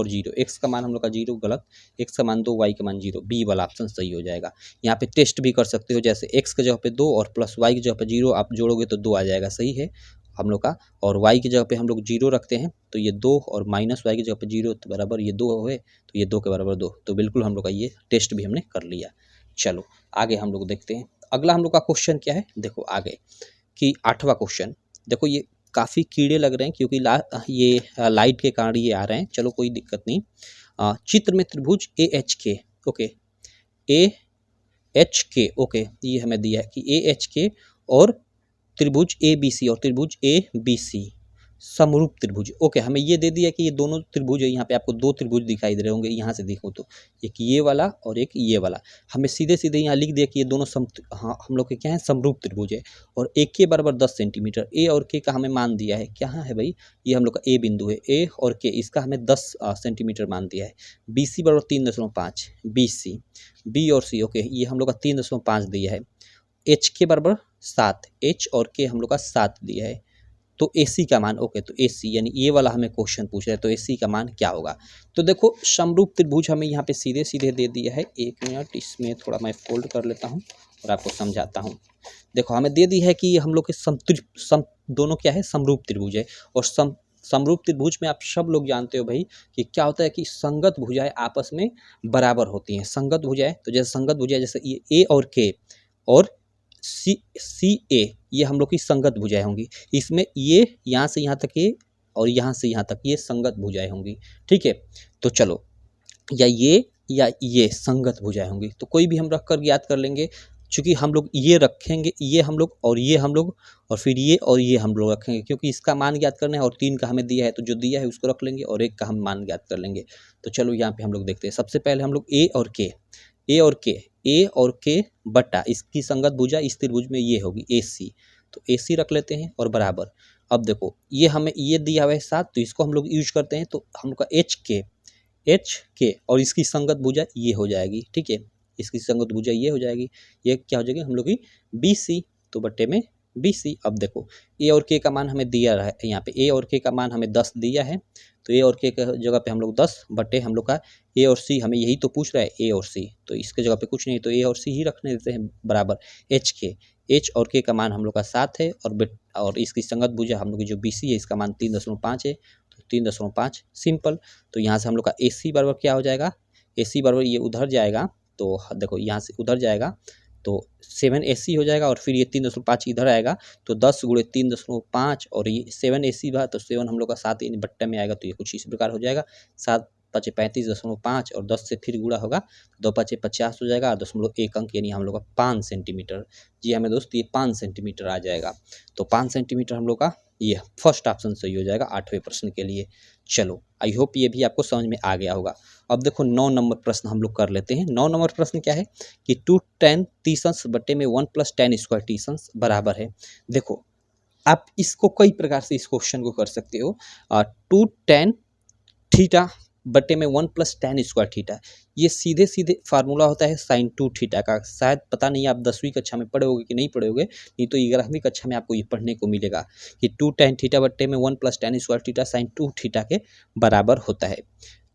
0, x का मान हम लोग का 0 गलत, x का मान 2, y का मान 0, बी वाला ऑप्शन सही हो जाएगा। यहाँ पे टेस्ट भी कर सकते हो, जैसे x के जगह पे 2 और प्लस y की जगह पे 0 आप जोड़ोगे तो 2 आ जाएगा, सही है हम लोग का। और y की जगह पे हम लोग 0 रखते हैं, तो ये 2 और माइनस y की जगह पे 0 तो बराबर ये 2 हुए, तो ये 2 के बराबर 2, तो बिल्कुल हम लोग का ये टेस्ट भी हमने कर लिया। चलो आगे हम लोग देखते हैं, अगला हम लोग का क्वेश्चन क्या है। देखो आगे कि 8वां क्वेश्चन, देखो ये काफ़ी कीड़े लग रहे हैं क्योंकि ये लाइट के कारण ये आ रहे हैं, चलो कोई दिक्कत नहीं। चित्र में त्रिभुज AHK, ओके AHK, ओके ये हमें दिया है कि AHK और त्रिभुज ABC और त्रिभुज ABC, समरूप त्रिभुज। ओके, हमें ये दे दिया कि ये दोनों त्रिभुज है, यहाँ पे आपको दो त्रिभुज दिखाई दे रहे होंगे, यहाँ से देखो तो एक ये वाला और एक ये वाला। हमें सीधे सीधे यहाँ लिख दिया कि ये दोनों हाँ हम लोग के क्या है, समरूप त्रिभुज है। और ए के बराबर 10 सेंटीमीटर, ए और के का हमें मान दिया है, क्या है भाई, ये हम लोग का ए बिंदु है, ए और के इसका हमें 10 सेंटीमीटर मान दिया है। बी सी बराबर 3.5, बी सी, बी और सी ओके ये हम लोग का 3.5 दिया है। एच के बराबर 7, एच और के हम लोग का 7 दिया है। तो AC का मान ओके, तो AC यानी ये वाला हमें क्वेश्चन पूछ रहा है, तो AC का मान क्या होगा। तो देखो समरूप त्रिभुज हमें यहाँ पे सीधे सीधे दे दिया है। एक मिनट, इसमें थोड़ा मैं फोल्ड कर लेता हूँ और आपको समझाता हूँ। देखो हमें दे दी है कि हम लोग के दोनों क्या है, समरूप त्रिभुज है। और समरूप त्रिभुज में आप सब लोग जानते हो भाई कि क्या होता है कि संगत भुजाएं आपस में बराबर होती हैं। संगत भुजाएं, तो जैसे संगत भुजाएं जैसे ये ए और के और सी ए, ये हम लोग की संगत भुजाएं होंगी। इसमें ये यहाँ से यहाँ तक ये और यहाँ से यहाँ तक ये संगत भुजाएं होंगी। ठीक है, तो चलो या ये संगत भुजाएं होंगी, तो कोई भी हम रख कर याद कर लेंगे। चूंकि हम लोग ये रखेंगे, ये हम लोग और ये हम लोग और फिर ये और ये हम लोग रखेंगे, क्योंकि इसका मान ज्ञात करना है और 3 का हमें दिया है, तो जो दिया है उसको रख लेंगे और 1 का हम मान ज्ञात कर लेंगे। तो चलो यहाँ पे हम लोग देखते हैं। सबसे पहले हम लोग ए और के, ए और के, ए और के बटा इसकी संगत भुजा इस त्रिभुज में ये होगी AC, तो AC रख लेते हैं और बराबर। अब देखो ये हमें ये दिया हुआ है 7, तो इसको हम लोग यूज करते हैं, तो हम लोग का एच के और इसकी संगत भुजा ये हो जाएगी। ठीक है, इसकी संगत भुजा ये हो जाएगी, ये क्या हो जाएगी हम लोग की BC, तो बट्टे में BC। अब देखो ए और के का मान हमें दिया है, यहाँ पे ए और के का मान हमें 10 दिया है, तो ए और के जगह पे हम लोग 10 बटे हम लोग का ए और सी, हमें यही तो पूछ रहा है ए और सी, तो इसके जगह पे कुछ नहीं, तो ए और सी ही रखने देते हैं बराबर। एच के, एच और के का मान हम लोग का 7 है और इसकी संगत भुजा हम लोग की जो BC है इसका मान 3.5 है, तो 3.5 सिंपल। तो यहाँ से हम लोग का AC बराबर क्या हो जाएगा, AC बराबर ये उधर जाएगा, तो देखो यहाँ से उधर जाएगा तो 7AC हो जाएगा और फिर ये 3.5 इधर आएगा, तो 10 गुणे 3.5 और ये 7AC बा, तो 7 हम लोग का 7 यानी बट्टे में आएगा, तो ये कुछ इस प्रकार हो जाएगा। 7 5 35.5 और 10 से फिर गुणा होगा, 2 5 50 हो जाएगा और 1 अंक यानी हम लोग का 5 सेंटीमीटर। जी हमें दोस्त ये 5 सेंटीमीटर आ जाएगा, तो 5 सेंटीमीटर हम लोग का ये फर्स्ट ऑप्शन सही हो जाएगा 8वें प्रश्न के लिए। चलो आई होप ये भी आपको समझ में आ गया होगा। अब देखो 9 नंबर प्रश्न हम लोग कर लेते हैं। 9 नंबर प्रश्न क्या है कि 2 tan तीसंस बट्टे में 1 + tan स्क्वायर तीसंस बराबर है। देखो आप इसको कई प्रकार से इस क्वेश्चन को कर सकते हो। 2 tan थीटा बट्टे में 1 + tan स्क्वायर थीटा, ये सीधे सीधे फार्मूला होता है sin 2 थीटा का। शायद पता नहीं आप 10वीं कक्षा में पढ़े होगे कि नहीं पढ़े होगे, नहीं तो 11वीं कक्षा में आपको ये पढ़ने को मिलेगा कि 2 tan थीटा बट्टे में 1 + tan square theta sin 2 theta के बराबर होता है।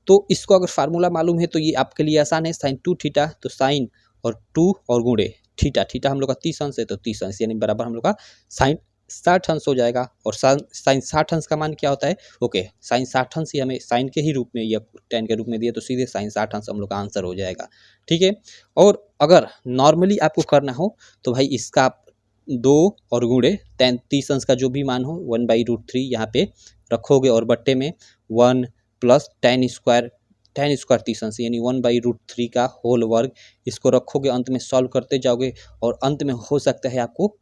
तो इसको अगर फार्मूला मालूम है तो ये आपके लिए आसान है। sin 2 थीटा, तो sin और 2 और गुणे थीटा, थीटा हम लोग का 30 अंश है, तो 30 अंश यानी बराबर हम लोग का sin 60 अंश हो जाएगा। और sin 60 अंश का मान क्या होता है, ओके sin 60 अंश ही हमें sin के ही रूप में या tan के रूप में दिया, तो सीधे sin 60 अंश हम लोग का आंसर हो जाएगा। ठीक है, और अगर नॉर्मली आपको करना हो तो भाई इसका आप 2 और गुणे tan 30 अंश का जो भी मान हो 1/√3 यहाँ पे रखोगे और बट्टे में 1 + tan स्क्वायर 30 अंश यानी 1/√3 का होल वर्ग, इसको रखोगे, अंत में सॉल्व करते जाओगे और अंत में हो सकता है आपको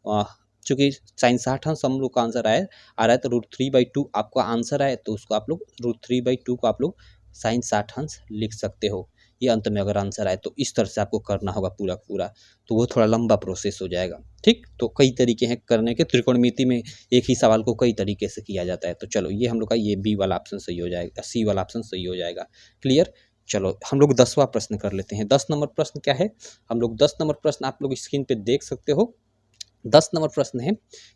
चूँकि sin 60 अंश हम लोग का आंसर आ रहा है, तो √3/2 आपका आंसर आए, तो उसको आप लोग √3/2 को आप लोग sin 60 अंश लिख सकते हो। ये अंत में अगर आंसर आए तो इस तरह से आपको करना होगा पूरा पूरा, तो वो थोड़ा लंबा प्रोसेस हो जाएगा। ठीक, तो कई तरीके हैं करने के, त्रिकोणमिति में एक ही सवाल को कई तरीके से किया जाता है। तो चलो ये हम लोग का ये बी वाला ऑप्शन सही हो जाएगा, सी वाला ऑप्शन सही हो जाएगा। क्लियर, चलो हम लोग 10वां प्रश्न कर लेते हैं। 10 नंबर प्रश्न क्या है, हम लोग 10 नंबर प्रश्न आप लोग स्क्रीन पे देख सकते हो। 10 नंबर प्रश्न है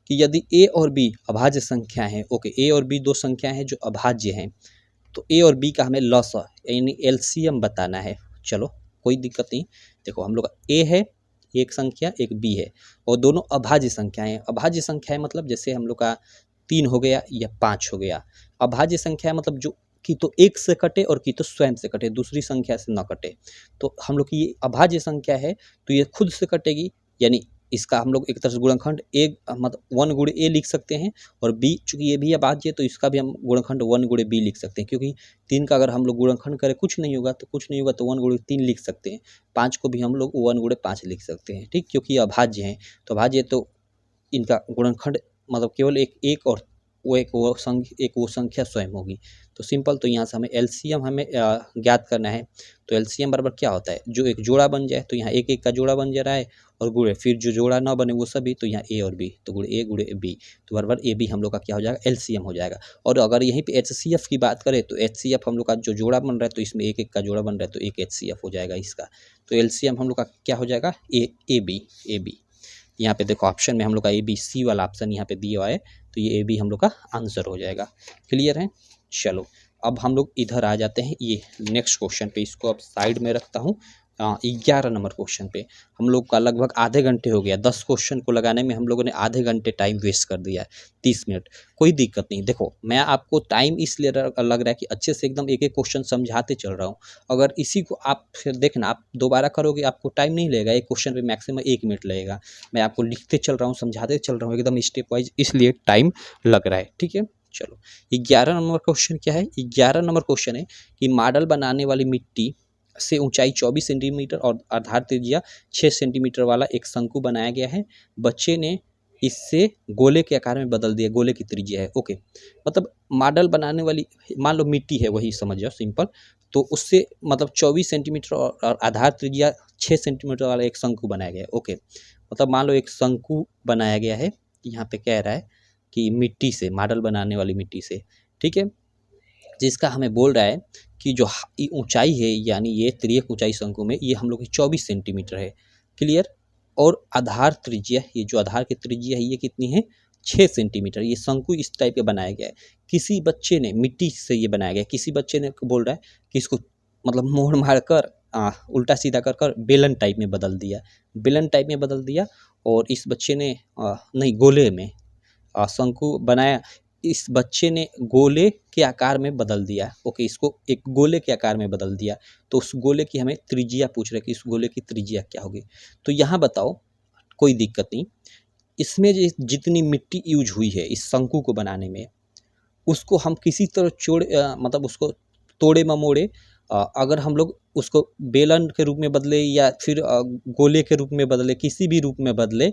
कि यदि a और b अभाज्य संख्या है, ओके ए और b दो संख्या हैं जो अभाज्य हैं, तो a और b का हमें लॉसा यानी LCM बताना है। चलो कोई दिक्कत नहीं, देखो हम लोग का a है एक संख्या, एक b है और दोनों अभाज्य संख्याएं। अभाज्य संख्या है मतलब जैसे हम लोग का 3 हो गया या 5 हो गया। अभाज्य संख्या मतलब जो कि तो एक से कटे और की तो स्वयं से कटे, दूसरी संख्या से न कटे, तो हम लोग की ये अभाज्य संख्या है, तो ये खुद से कटेगी, यानी इसका हम लोग एक तरह से गुणनखंड एक मतलब 1 गुणे a लिख सकते हैं, और b चूंकि ये भी अभाज्य है तो इसका भी हम गुणनखंड 1 गुणे b लिख सकते हैं, क्योंकि 3 का अगर हम लोग गुणनखंड करें कुछ नहीं होगा तो 1 गुणे 3 लिख सकते हैं। 5 को भी हम लोग 1 गुणे 5 लिख सकते हैं। ठीक, क्योंकि ये अभाज्य हैं, तो अभाज्य तो इनका गुणनखंड मतलब केवल एक और एक वो संख्या स्वयं होगी। तो सिंपल, तो यहाँ से हमें एलसीएम हमें ज्ञात करना है। तो एलसीएम बराबर क्या होता है, जो एक जोड़ा बन जाए तो यहाँ एक एक का जोड़ा बन जा रहा है, और गुणे फिर जो जोड़ा ना बने वो सभी, तो यहाँ ए और बी, तो गुणे ए गुणे बी, तो बराबर ए बी हम लोग का क्या हो जाएगा, एलसीएम हो जाएगा। और अगर यहीं पे एचसीएफ की बात करें तो एचसीएफ हम लोग का जो जोड़ा बन रहा है, तो इसमें एक एक का जोड़ा बन रहा है, तो एक एचसीएफ हो जाएगा इसका। तो एलसीएम हम लोग का क्या हो जाएगा, ए बी। यहाँ पे देखो ऑप्शन में हम लोग का ए बी सी वाला ऑप्शन यहाँ पे दिया हुआ है, तो ये ए बी हम लोग का आंसर हो जाएगा। क्लियर है। चलो अब हम लोग इधर आ जाते हैं ये नेक्स्ट क्वेश्चन पे, इसको अब साइड में रखता हूँ। 11 नंबर क्वेश्चन पे हम लोग का लगभग आधे घंटे हो गया, 10 क्वेश्चन को लगाने में हम लोगों ने आधे घंटे टाइम वेस्ट कर दिया है, 30 मिनट। कोई दिक्कत नहीं, देखो मैं आपको टाइम इसलिए लग रहा है कि अच्छे से एकदम एक एक क्वेश्चन समझाते चल रहा हूँ। अगर इसी को आप फिर देखना, आप दोबारा करोगे आपको टाइम नहीं लगेगा, एक क्वेश्चन पे मैक्सिमम 1 मिनट लगेगा। मैं आपको लिखते चल रहा हूँ, समझाते चल रहा हूँ एकदम स्टेप वाइज, इसलिए टाइम लग रहा है। ठीक है। चलो 11 नंबर क्वेश्चन क्या है, 11 नंबर क्वेश्चन है कि मॉडल बनाने वाली मिट्टी से ऊंचाई 24 सेंटीमीटर और आधार त्रिज्या 6 सेंटीमीटर वाला एक शंकु बनाया गया है। बच्चे ने इससे गोले के आकार में बदल दिया, गोले की त्रिज्या है। ओके, मतलब मॉडल बनाने वाली, मान लो मिट्टी है, वही समझ जाओ सिंपल। तो उससे मतलब 24 सेंटीमीटर और आधार त्रिज्या 6 सेंटीमीटर वाला एक शंकु बनाया गया है। ओके, मतलब मान लो एक शंकु बनाया गया है, यहाँ पे कह रहा है कि मिट्टी से, मॉडल बनाने वाली मिट्टी से, ठीक है, जिसका हमें बोल रहा है कि जो ऊंचाई है, यानी ये त्रियक ऊंचाई शंकु में, ये हम लोग की 24 सेंटीमीटर है। क्लियर। और आधार त्रिज्या, ये जो आधार की त्रिज्या है ये कितनी है, 6 सेंटीमीटर। ये शंकु इस टाइप का बनाया गया है। किसी बच्चे ने, मिट्टी से ये बनाया गया है, किसी बच्चे ने बोल रहा है कि इसको मतलब मोड़ मार कर उल्टा सीधा कर कर बेलन टाइप में बदल दिया, बेलन टाइप में बदल दिया। और इस बच्चे ने नहीं, गोले में शंकु बनाया, इस बच्चे ने गोले के आकार में बदल दिया। ओके, इसको एक गोले के आकार में बदल दिया। तो उस गोले की हमें त्रिज्या पूछ रहे कि इस गोले की त्रिज्या क्या होगी। तो यहाँ बताओ, कोई दिक्कत नहीं, इसमें जितनी मिट्टी यूज हुई है इस शंकु को बनाने में, उसको हम किसी तरह मतलब उसको तोड़े ममोड़े, अगर हम लोग उसको बेलन के रूप में बदले या फिर गोले के रूप में बदले, किसी भी रूप में बदले,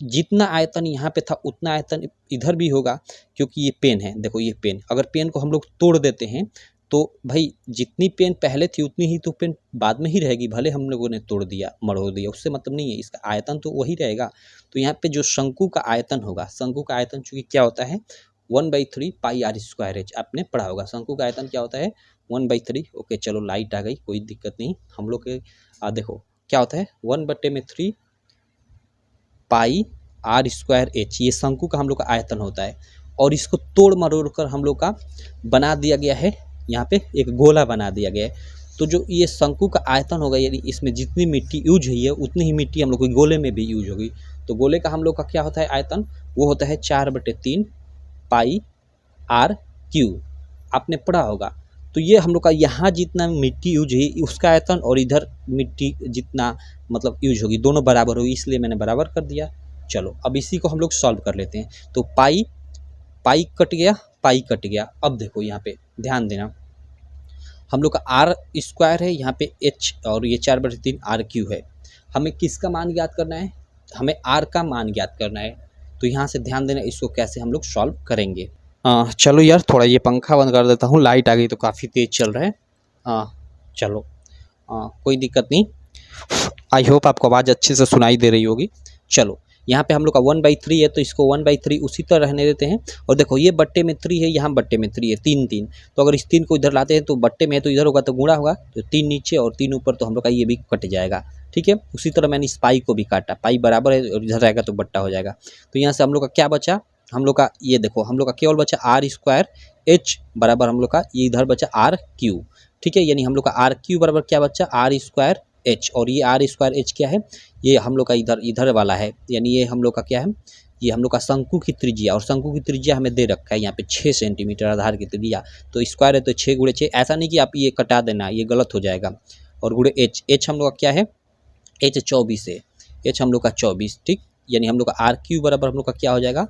जितना आयतन यहाँ पे था उतना आयतन इधर भी होगा। क्योंकि ये पेन है, देखो ये पेन, अगर पेन को हम लोग तोड़ देते हैं तो भाई जितनी पेन पहले थी उतनी ही तो पेन बाद में ही रहेगी, भले हम लोगों ने तोड़ दिया, मरोड़ दिया, उससे मतलब नहीं है, इसका आयतन तो वही रहेगा। तो यहाँ पे जो शंकु का आयतन होगा, शंकु का आयतन चूंकि क्या होता है, 1/3 पाई आर स्क्वायर एच, आपने पढ़ा होगा शंकु का आयतन क्या होता है, 1/3। ओके चलो, लाइट आ गई, कोई दिक्कत नहीं। हम लोग के देखो क्या होता है, 1/3 पाई आर स्क्वायर एच, ये शंकु का हम लोग का आयतन होता है। और इसको तोड़ मरोड़ कर हम लोग का बना दिया गया है, यहाँ पे एक गोला बना दिया गया है। तो जो ये शंकु का आयतन होगा, यानी इसमें जितनी मिट्टी यूज हुई है उतनी ही मिट्टी हम लोग को गोले में भी यूज होगी। तो गोले का हम लोग का क्या होता है आयतन, वो होता है 4/3 पाई आर क्यू, आपने पढ़ा होगा। तो ये हम लोग का यहाँ जितना मिट्टी यूज है उसका आयतन, और इधर मिट्टी जितना मतलब यूज होगी, दोनों बराबर होगी, इसलिए मैंने बराबर कर दिया। चलो अब इसी को हम लोग सॉल्व कर लेते हैं। तो पाई पाई कट गया, पाई कट गया। अब देखो यहाँ पे ध्यान देना, हम लोग का आर स्क्वायर है, यहाँ पे एच, और ये 4/3 आर क्यू है। हमें किसका मान ज्ञात करना है, हमें आर का मान ज्ञात करना है। तो यहाँ से ध्यान देना, इसको कैसे हम लोग सॉल्व करेंगे। चलो यार, थोड़ा ये पंखा बंद कर देता हूँ, लाइट आ गई तो काफ़ी तेज़ चल रहा है। चलो कोई दिक्कत नहीं, आई होप आपको आवाज़ अच्छे से सुनाई दे रही होगी। चलो यहाँ पे हम लोग का 1/3 है, तो इसको 1/3 उसी तरह रहने देते हैं। और देखो ये बट्टे में 3 है, यहाँ बट्टे में 3 है, 3 तो अगर इस 3 को इधर लाते हैं तो बट्टे में है तो इधर होगा तो गुणा होगा, तो 3 नीचे और 3 ऊपर, तो हम लोग का ये भी कट जाएगा। ठीक है, उसी तरह मैंने इस पाई को भी काटा, पाई बराबर है और इधर रहेगा तो बट्टा हो जाएगा। तो यहाँ से हम लोग का क्या बचा, हम लोग का ये देखो, हम लोग का केवल बचा आर स्क्वायर एच बराबर हम लोग का ये इधर बचा आर क्यू। ठीक है, यानी हम लोग का आर क्यू बराबर क्या बचा, आर स्क्वायर एच, और ये आर स्क्वायर एच क्या है, ये हम लोग का इधर वाला है, यानी ये हम लोग का क्या है, ये हम लोग का शंकु की त्रिज्या, और शंकु की त्रिज्या हमें दे रखा है यहाँ पे 6 सेंटीमीटर आधार की त्रिज्या। तो स्क्वायर है तो 6 × 6, ऐसा नहीं कि आप ये कटा देना, ये गलत हो जाएगा। और गुणे एच, एच हम लोग का क्या है, एच 24 है, एच हम लोग का 24। ठीक, यानी हम लोग का आर क्यू बराबर हम लोग का क्या हो जाएगा,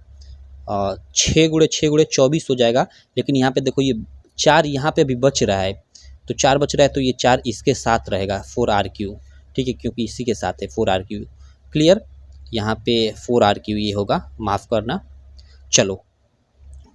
6 × 6 × 24 हो जाएगा। लेकिन यहाँ पे देखो ये 4 यहाँ पे भी बच रहा है, तो 4 बच रहा है, तो ये 4 इसके साथ रहेगा 4RQ। ठीक है, क्योंकि इसी के साथ है 4RQ। क्लियर, यहाँ पे 4RQ ये होगा, माफ़ करना। चलो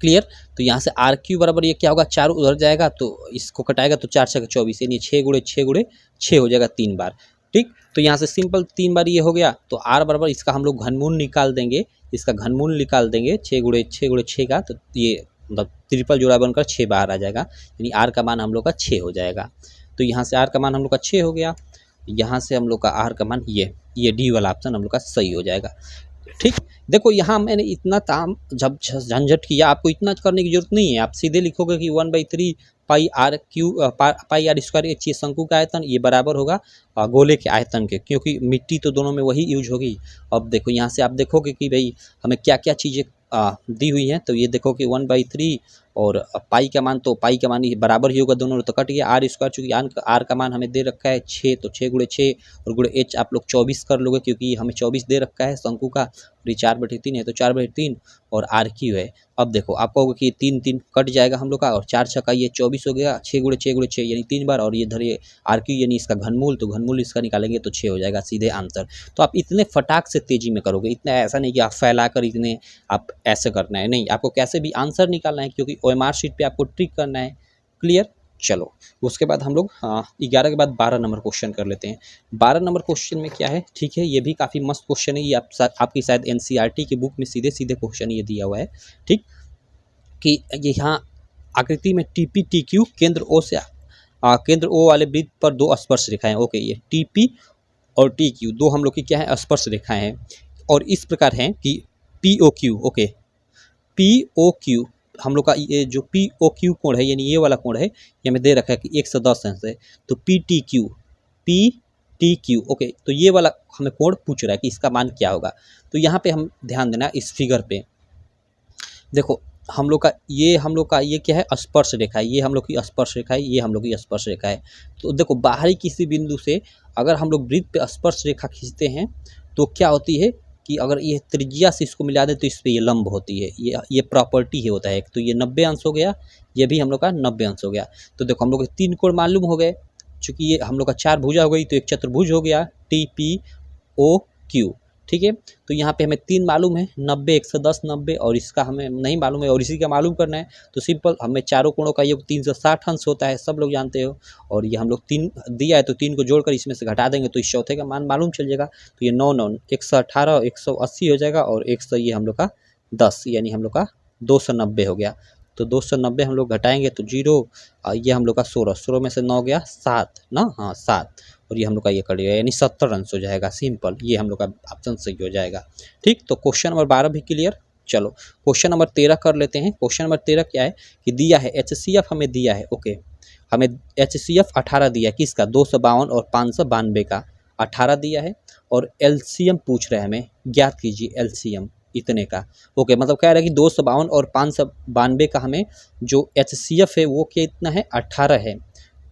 क्लियर। तो यहाँ से आर क्यू बराबर ये क्या होगा, 4 उधर जाएगा तो इसको कटाएगा तो 4 छः 24, यानी 6 हो जाएगा 3 बार। ठीक, तो यहाँ से सिंपल 3 बार ये हो गया। तो आर बराबर इसका हम लोग घनमूल निकाल देंगे, इसका घनमूल निकाल देंगे 6 का, तो ये मतलब ट्रिपल जोड़ा बनकर 6 बार आ जाएगा, यानी आर का मान हम लोग का 6 हो जाएगा। तो यहाँ से आर का मान हम लोग का 6 हो गया, यहाँ से हम लोग का आर का मान ये डी वाला ऑप्शन हम लोग का सही हो जाएगा। ठीक, देखो यहाँ मैंने इतना काम जब झंझट किया, आपको इतना करने की जरूरत नहीं है। आप सीधे लिखोगे कि 1/3 पाई आर स्क्वायर, ये चीज शंकु का आयतन ये बराबर होगा गोले के आयतन के, क्योंकि मिट्टी तो दोनों में वही यूज होगी। अब देखो यहाँ से आप देखोगे कि भाई हमें क्या क्या चीज़ें दी हुई हैं, तो ये देखो कि 1/3 और पाई का मान, तो पाई का मान ये बराबर ही होगा दोनों, तो कट गया। आर स्क्वायर, चूँकि आर का मान हमें दे रखा है 6, तो 6 गुणे 6 और गुणे एच आप लोग 24 कर लोगे, क्योंकि हमें 24 दे रखा है शंकु का, और ये 4/3 है तो 4/3 और आर क्यू है। अब देखो आप कहोगे कि 3 3 कट जाएगा हम लोग का, और 4 छक्का ये 24 हो गया, 6 गुणे 6 यानी 3 बार, और ये धरिए आर क्यू यानी इसका घनमूल, तो घनमूल इसका निकालेंगे तो 6 हो जाएगा सीधे आंसर। तो आप इतने फटाक से तेजी में करोगे, इतना ऐसा नहीं कि आप फैलाकर इतने आप ऐसे करना है, नहीं, आपको कैसे भी आंसर निकालना है, क्योंकि ओएमआर शीट पे आपको ट्रिक करना है। क्लियर, चलो उसके बाद हम लोग 11 के बाद 12 नंबर क्वेश्चन कर लेते हैं। 12 नंबर क्वेश्चन में क्या है, ठीक है, ये भी काफ़ी मस्त क्वेश्चन है, ये आपकी शायद एनसीईआरटी की बुक में सीधे सीधे क्वेश्चन ये दिया हुआ है। ठीक, कि ये यहाँ आकृति में टीपी टीक्यू केंद्र ओ से केंद्र ओ वाले वृत्त पर 2 स्पर्श रेखाएं, ओके, ये टीपी और टी क्यू 2 हम लोग की क्या है, स्पर्श रेखाएं हैं, और इस प्रकार हैं कि P O Q, okay, P O Q हम लोग का ये जो पी ओ क्यू कोण है, यानी ये वाला कोण है, ये हमें दे रखा है कि 110 अंश है। तो पी टी क्यू, ओके, तो ये वाला हमें कोण पूछ रहा है कि इसका मान क्या होगा। तो यहाँ पे हम ध्यान देना इस फिगर पे, देखो हम लोग का ये क्या है, स्पर्श रेखा है, ये हम लोग की स्पर्श रेखा है, ये हम लोग की स्पर्श रेखा है। तो देखो बाहरी किसी बिंदु से अगर हम लोग वृत्त पे स्पर्श रेखा खींचते हैं तो क्या होती है कि अगर ये त्रिज्या से इसको मिला दे तो इस पे ये लंब होती है, ये प्रॉपर्टी है होता है। तो ये 90 अंश हो गया, ये भी हम लोग का 90 अंश हो गया। तो देखो हम लोग के 3 कोण मालूम हो गए, चूँकि ये हम लोग का 4 भुजा हो गई तो एक चतुर्भुज हो गया टी पी ओ क्यू। ठीक है, तो यहाँ पे हमें 3 मालूम है, 90, 110, 90, और इसका हमें नहीं मालूम है और इसी का मालूम करना है। तो सिंपल हमें चारों कोणों का योग 360 अंश होता है, सब लोग जानते हो, और ये हम लोग 3 दिया है तो 3 को जोड़कर इसमें से घटा देंगे तो इस चौथे का मान मालूम चल जाएगा। तो ये 9 9 118 180 हो जाएगा, और 100 ये हम लोग का 10, यानी हम लोग का 290 हो गया। तो 290 हम लोग घटाएंगे तो 0, ये हम लोग का 16 में से 9 गया 7 ना, हाँ 7, और ये हम लोग का ये कर लिया, यानी 70 अंश हो जाएगा। सिंपल, ये हम लोग का ऑप्शन सही हो जाएगा। ठीक, तो क्वेश्चन नंबर 12 भी क्लियर। चलो क्वेश्चन नंबर 13 कर लेते हैं। क्वेश्चन नंबर 13 क्या है कि दिया है HCF हमें दिया है, ओके, हमें HCF 18 दिया है, किसका, 252 और 592 का 18 दिया है, और LCM पूछ रहे हैं हमें, ज्ञात कीजिए LCM इतने का, ओके, मतलब कह रहा है कि 252 और 592 का हमें जो HCF है वो कितना है, 18 है,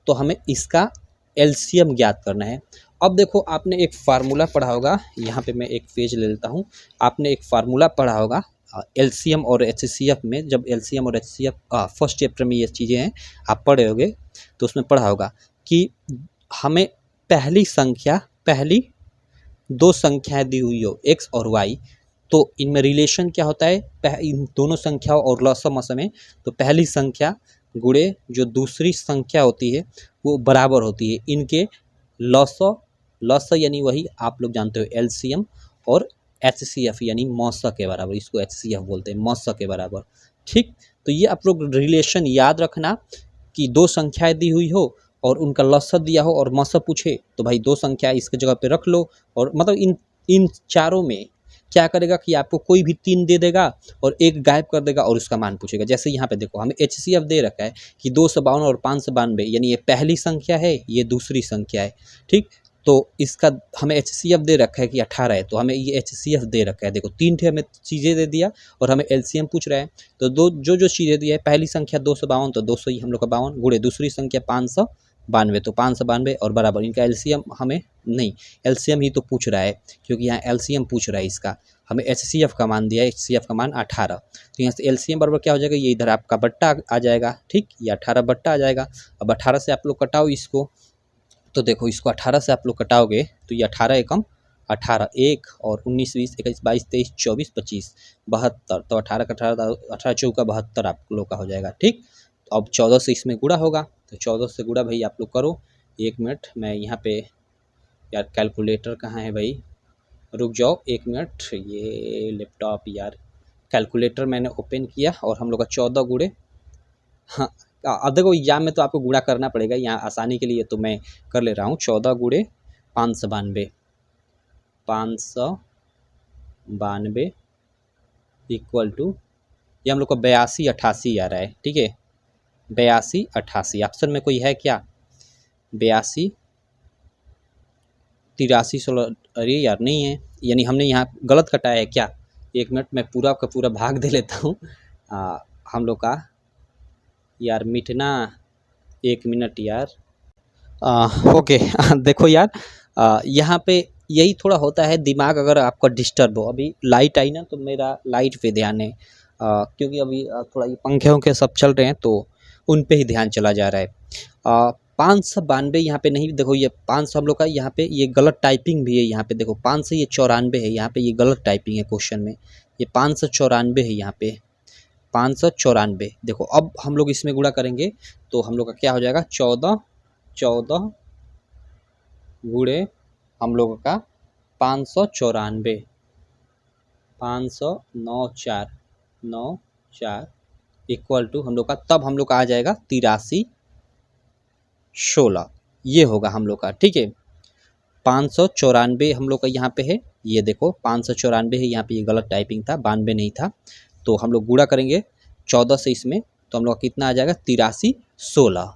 तो हमें इसका LCM ज्ञात करना है। अब देखो आपने एक फार्मूला पढ़ा होगा, यहाँ पे मैं एक पेज ले लेता हूँ, आपने एक फार्मूला पढ़ा होगा LCM और HCF में, जब LCM और HCF फर्स्ट चैप्टर में ये चीज़ें हैं आप पढ़े होगे, तो उसमें पढ़ा होगा कि हमें पहली 2 संख्याएं दी हुई हो x और y, तो इनमें रिलेशन क्या होता है, इन दोनों संख्याओं और लसम में, तो पहली संख्या गुणे जो दूसरी संख्या होती है वो बराबर होती है, इनके लस यानी वही आप लोग जानते हो LCM, और HCF यानी मौसा के बराबर, इसको HCF बोलते हैं, मौसा के बराबर। ठीक, तो ये आप लोग रिलेशन याद रखना कि 2 संख्याएं दी हुई हो और उनका लस दिया हो और मौसा पूछे, तो भाई 2 संख्या इसके जगह पे रख लो, और मतलब इन चारों में क्या करेगा कि आपको कोई भी 3 दे देगा और एक गायब कर देगा और उसका मान पूछेगा। जैसे यहाँ पे देखो हमें HCF दे रखा है कि 252 और 592, यानी ये पहली संख्या है, ये दूसरी संख्या है। ठीक, तो इसका हमें HCF दे रखा है कि 18 है, तो हमें ये HCF दे रखा है, देखो 3 ठे हमें चीज़ें दे दिया और हमें LCM पूछ रहा है। तो जो चीज़ें दिया है, पहली संख्या 252, तो 200 ही हम लोग का 52 गुणे दूसरी संख्या 592, तो 592 और बराबर इनका LCM हमें नहीं, LCM ही तो पूछ रहा है, क्योंकि यहाँ LCM पूछ रहा है इसका, हमें HCF का मान दिया है, HCF का मान 18, तो यहाँ से LCM बराबर क्या हो जाएगा, ये इधर आपका बट्टा आ जाएगा। ठीक, ये 18 बट्टा आ जाएगा। अब 18 से आप लोग कटाओ इसको, तो देखो इसको 18 से आप लोग कटाओगे तो ये 18 एकम 18 1 और 19 20 21 22 23 24 25 72, तो 18 का 18 18 चौका 72 आप लोग का हो जाएगा। ठीक, तो अब 14 से इसमें गुणा होगा, तो 14 से गुणा भाई आप लोग करो। 1 मिनट, मैं यहाँ पे यार कैलकुलेटर कहाँ है भाई, रुक जाओ 1 मिनट, ये लैपटॉप यार, कैलकुलेटर मैंने ओपन किया और हम लोग का 14 गुणे, हाँ अब देखो एग्जाम में तो आपको गुणा करना पड़ेगा, यहाँ आसानी के लिए तो मैं कर ले रहा हूँ। 14 गुणे 592, 592 इक्वल टू, ये हम लोग का 82 88 आ रहा है। ठीक है, 82 88 ऑप्शन में कोई है क्या? 82 83 16, अरे यार नहीं है, यानी हमने यहाँ गलत कटाया है क्या? 1 मिनट मैं पूरा का पूरा भाग दे लेता हूँ। हम लोग का यार मिटना, 1 मिनट यार, ओके देखो यार, यहाँ पे यही थोड़ा होता है, दिमाग अगर आपका डिस्टर्ब हो। अभी लाइट आई ना तो मेरा लाइट पे ध्यान है, क्योंकि अभी थोड़ा ये पंखे के सब चल रहे हैं तो उन पे ही ध्यान चला जा रहा है। 592 यहाँ पे नहीं, देखो ये 500 हम लोग का, यहाँ पे ये गलत टाइपिंग भी है। यहाँ पे देखो 500 ये 94 है, यहाँ पे ये गलत टाइपिंग है क्वेश्चन में, ये 594 है यहाँ पे, 594। देखो अब हम लोग इसमें गुणा करेंगे तो हम लोग का क्या हो जाएगा, 14 गुणे हम लोगों का 594, 594 इक्वल टू हम लोग का, तब हम लोग का आ जाएगा 83 16, ये होगा हम लोग का। ठीक है, 594 हम लोग का यहाँ पे है, ये देखो 594 है, यहाँ पे ये गलत टाइपिंग था, 92 नहीं था। तो हम लोग गुणा करेंगे 14 से इसमें, तो हम लोग का कितना आ जाएगा, 83 16।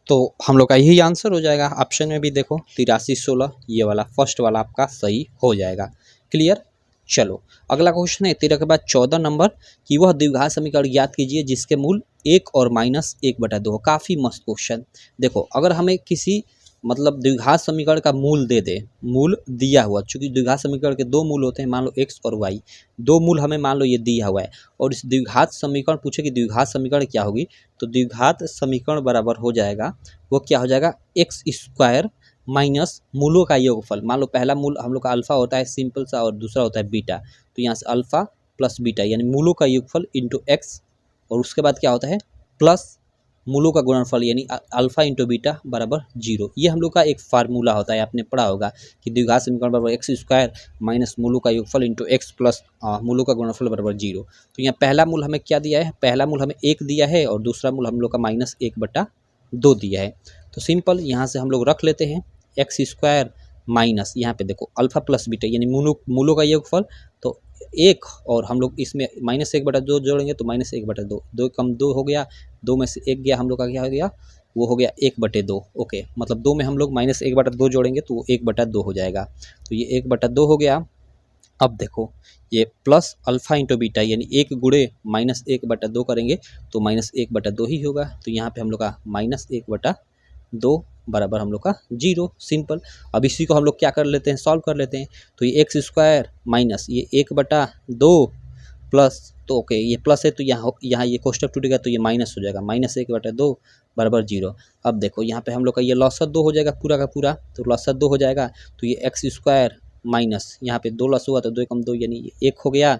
तो हम लोग का यही आंसर हो जाएगा। ऑप्शन में भी देखो 83 16, ये वाला फर्स्ट वाला आपका सही हो जाएगा। क्लियर, चलो अगला क्वेश्चन है 13 के बाद 14 नंबर, कि वह द्विघात समीकरण ज्ञात कीजिए जिसके मूल 1 और -1/2 हो। काफ़ी मस्त क्वेश्चन। देखो अगर हमें किसी मतलब द्विघात समीकरण का मूल दे दे, मूल दिया हुआ, चूंकि द्विघात समीकरण के दो मूल होते हैं, मान लो x और y, दो मूल हमें मान लो ये दिया हुआ है, और इस द्विघात समीकरण पूछे कि द्विघात समीकरण क्या होगी, तो द्विघात समीकरण बराबर हो जाएगा, वो क्या हो जाएगा, x² माइनस मूलों का योगफल। मान लो पहला मूल हम लोग का अल्फा होता है सिंपल सा, और दूसरा होता है बीटा, तो यहाँ से अल्फा प्लस बीटा यानी मूलों का योगफल इंटू एक्स, और उसके बाद क्या होता है प्लस मूलों का गुणनफल यानी अल्फा इंटू बीटा बराबर 0। ये हम लोग का एक फार्मूला होता है, आपने पढ़ा होगा कि द्विघात समीकरण बराबर x² माइनस मूलों का योगफल इंटू एक्स प्लस मूलों का गुणनफल बराबर 0। तो यहाँ पहला मूल हमें क्या दिया है, पहला मूल हमें 1 दिया है, और दूसरा मूल हम लोग का -1/2 दिया है। तो सिंपल यहाँ से हम लोग रख लेते हैं x² माइनस, यहाँ पे देखो अल्फा प्लस बीटा यानी मूलों का योगफल, तो 1, और हम लोग इसमें -1/2 जोड़ेंगे तो -1/2, 2 कम 2 हो गया, 2 में से 1 गया, हम लोग का क्या हो गया, वो हो गया 1/2। ओके, मतलब 2 में हम लोग -1/2 जोड़ेंगे तो वो 1/2 हो जाएगा, तो ये 1/2 हो गया। अब देखो ये प्लस अल्फा इंटू बीटा यानी 1 गुणे -1/2 करेंगे तो -1/2 ही होगा, तो यहाँ पे हम लोग का -1/2 बराबर हम लोग का 0। सिंपल। अब इसी को हम लोग क्या कर लेते हैं, सॉल्व कर लेते हैं, तो ये x² माइनस ये 1/2 प्लस, तो ओके ये प्लस है तो यहाँ ये कोष्टक टूटेगा तो ये माइनस हो जाएगा, -1/2 बराबर 0। अब देखो यहाँ पे हम लोग का ये लॉसर 2 हो जाएगा पूरा का पूरा, तो लॉसर 2 हो जाएगा, तो ये x² माइनस यहाँ पे 2 लॉस हुआ तो 2 कम 2 यानी 1 हो गया,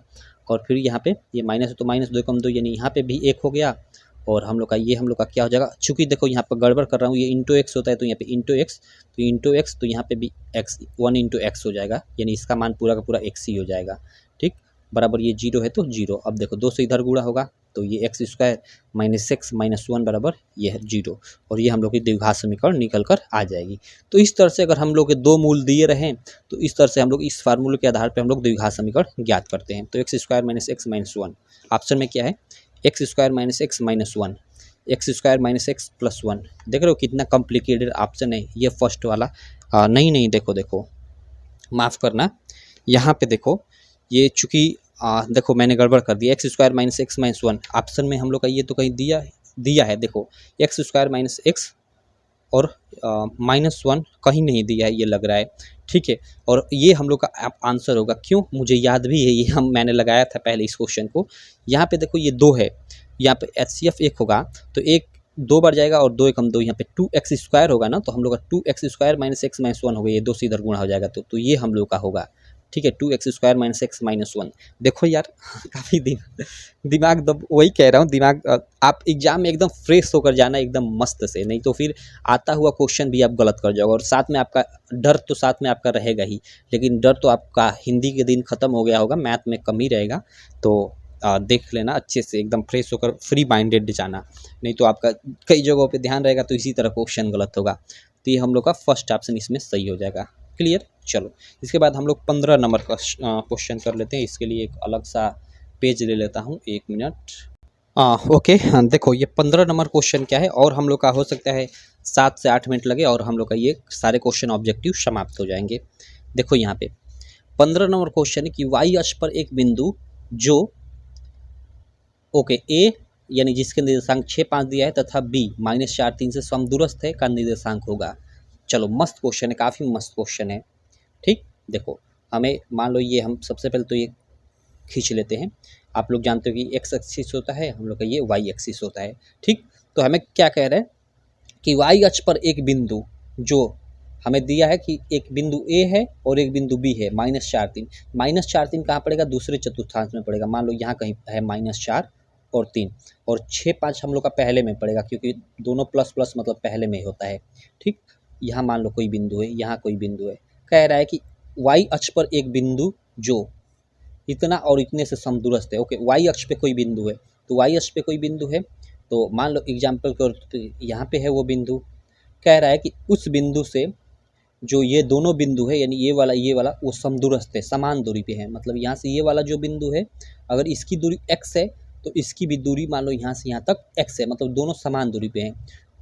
और फिर यहाँ पे ये माइनस है तो -2 कम 2 यानी यहाँ पे भी 1 हो गया, और हम लोग का ये हम लोग का क्या हो जाएगा, चूंकि देखो यहाँ पर गड़बड़ कर रहा हूँ, ये इंटू एक्स होता है तो यहाँ पे इंटू एक्स, तो इंटू एक्स तो यहाँ पे भी एक्स 1 इंटू एक्स हो जाएगा, यानी इसका मान पूरा का पूरा एक्स ही हो जाएगा। ठीक, बराबर ये 0 है तो 0। अब देखो 2 से इधर गुणा होगा तो ये x² माइनस एक्स माइनस 1 बराबर ये है 0, और ये हम लोग की द्विघात समीकरण निकल कर आ जाएगी। तो इस तरह से अगर हम लोग के दो मूल दिए रहें तो इस तरह से हम लोग इस फार्मूले के आधार पर हम लोग द्विघात समीकरण ज्ञात करते हैं। तो x² minus x minus 1, option में क्या है, x² minus x minus 1, x² minus x plus 1। देख रहे हो कितना कॉम्प्लिकेटेड ऑप्शन है ये फर्स्ट वाला। नहीं देखो माफ़ करना, यहाँ पे देखो ये चूँकि देखो मैंने गड़बड़ कर दिया, x² minus x minus 1 option में हम लोग का ये तो कहीं दिया है, देखो x² माइनस एक्स और -1 कहीं नहीं दिया है ये लग रहा है। ठीक है, और ये हम लोग का आंसर होगा, क्यों मुझे याद भी है, ये मैंने लगाया था पहले इस क्वेश्चन को। यहाँ पे देखो ये 2 है, यहाँ पे HCF 1 होगा तो 1 2 बार जाएगा और 2 एकम 2, यहाँ पे 2x² होगा ना, तो हम लोग का 2x² माइनस x माइनस 1 हो गया, ये 2 से इधर गुणा हो जाएगा, तो ये हम लोग का होगा। ठीक है, 2x² माइनस x माइनस 1। देखो यार काफ़ी दिमाग दब, वही कह रहा हूँ दिमाग। आप एग्जाम में एकदम फ्रेश होकर जाना, एकदम मस्त से, नहीं तो फिर आता हुआ क्वेश्चन भी आप गलत कर जाओगे। और साथ में आपका डर तो साथ में आपका रहेगा ही, लेकिन डर तो आपका हिंदी के दिन ख़त्म हो गया होगा, मैथ में कम ही रहेगा। तो देख लेना अच्छे से, एकदम फ्रेश होकर फ्री माइंडेड जाना, नहीं तो आपका कई जगहों पे ध्यान रहेगा तो इसी तरह क्वेश्चन गलत होगा। तो ये हम लोग का फर्स्ट ऑप्शन इसमें सही हो जाएगा। क्लियर। चलो इसके बाद हम लोग 15 नंबर का क्वेश्चन कर लेते हैं। इसके लिए एक अलग सा पेज ले लेता हूँ, 1 मिनट। ओके, हाँ देखो ये 15 नंबर क्वेश्चन क्या है, और हम लोग का हो सकता है 7 से 8 मिनट लगे और हम लोग का ये सारे क्वेश्चन ऑब्जेक्टिव समाप्त हो जाएंगे। देखो यहाँ पे 15 नंबर क्वेश्चन है कि वाई अक्ष पर एक बिंदु जो ओके ए यानी जिसके निर्देशांक 6 5 दिया है तथा बी -4 3 से समदूरस्थ है का निर्देशांक होगा। चलो मस्त क्वेश्चन है, काफ़ी मस्त क्वेश्चन है। ठीक, देखो हमें मान लो ये हम सबसे पहले तो ये खींच लेते हैं। आप लोग जानते हो कि एक्स एक्सिस होता है, हम लोग का ये वाई एक्सिस होता है। ठीक, तो हमें क्या कह रहे हैं कि वाई अक्ष पर एक बिंदु जो हमें दिया है कि एक बिंदु ए है और एक बिंदु बी है, -4 3। -4 3 कहाँ पड़ेगा, दूसरे चतुर्थांश में पड़ेगा। मान लो यहाँ कहीं है -4 और 3, और 6 5 हम लोग का पहले में पड़ेगा, क्योंकि दोनों प्लस प्लस मतलब पहले में ही होता है। ठीक, यहाँ मान लो कोई बिंदु है, यहाँ कोई बिंदु है, कह रहा है कि वाई अक्ष पर एक बिंदु जो इतना और इतने से समदूरस्थ है। ओके, वाई अक्ष पे कोई बिंदु है, तो वाई अक्ष पे कोई बिंदु है, तो मान लो एग्जाम्पल के यहाँ पे है वो बिंदु। कह रहा है कि उस बिंदु से जो ये दोनों बिंदु है, यानी ये वाला वो समदूरस्थ है, समान दूरी पे है। मतलब यहाँ से ये वाला जो बिंदु है, अगर इसकी दूरी x है तो इसकी भी दूरी मान लो यहाँ से यहाँ तक x है, मतलब दोनों समान दूरी पे हैं।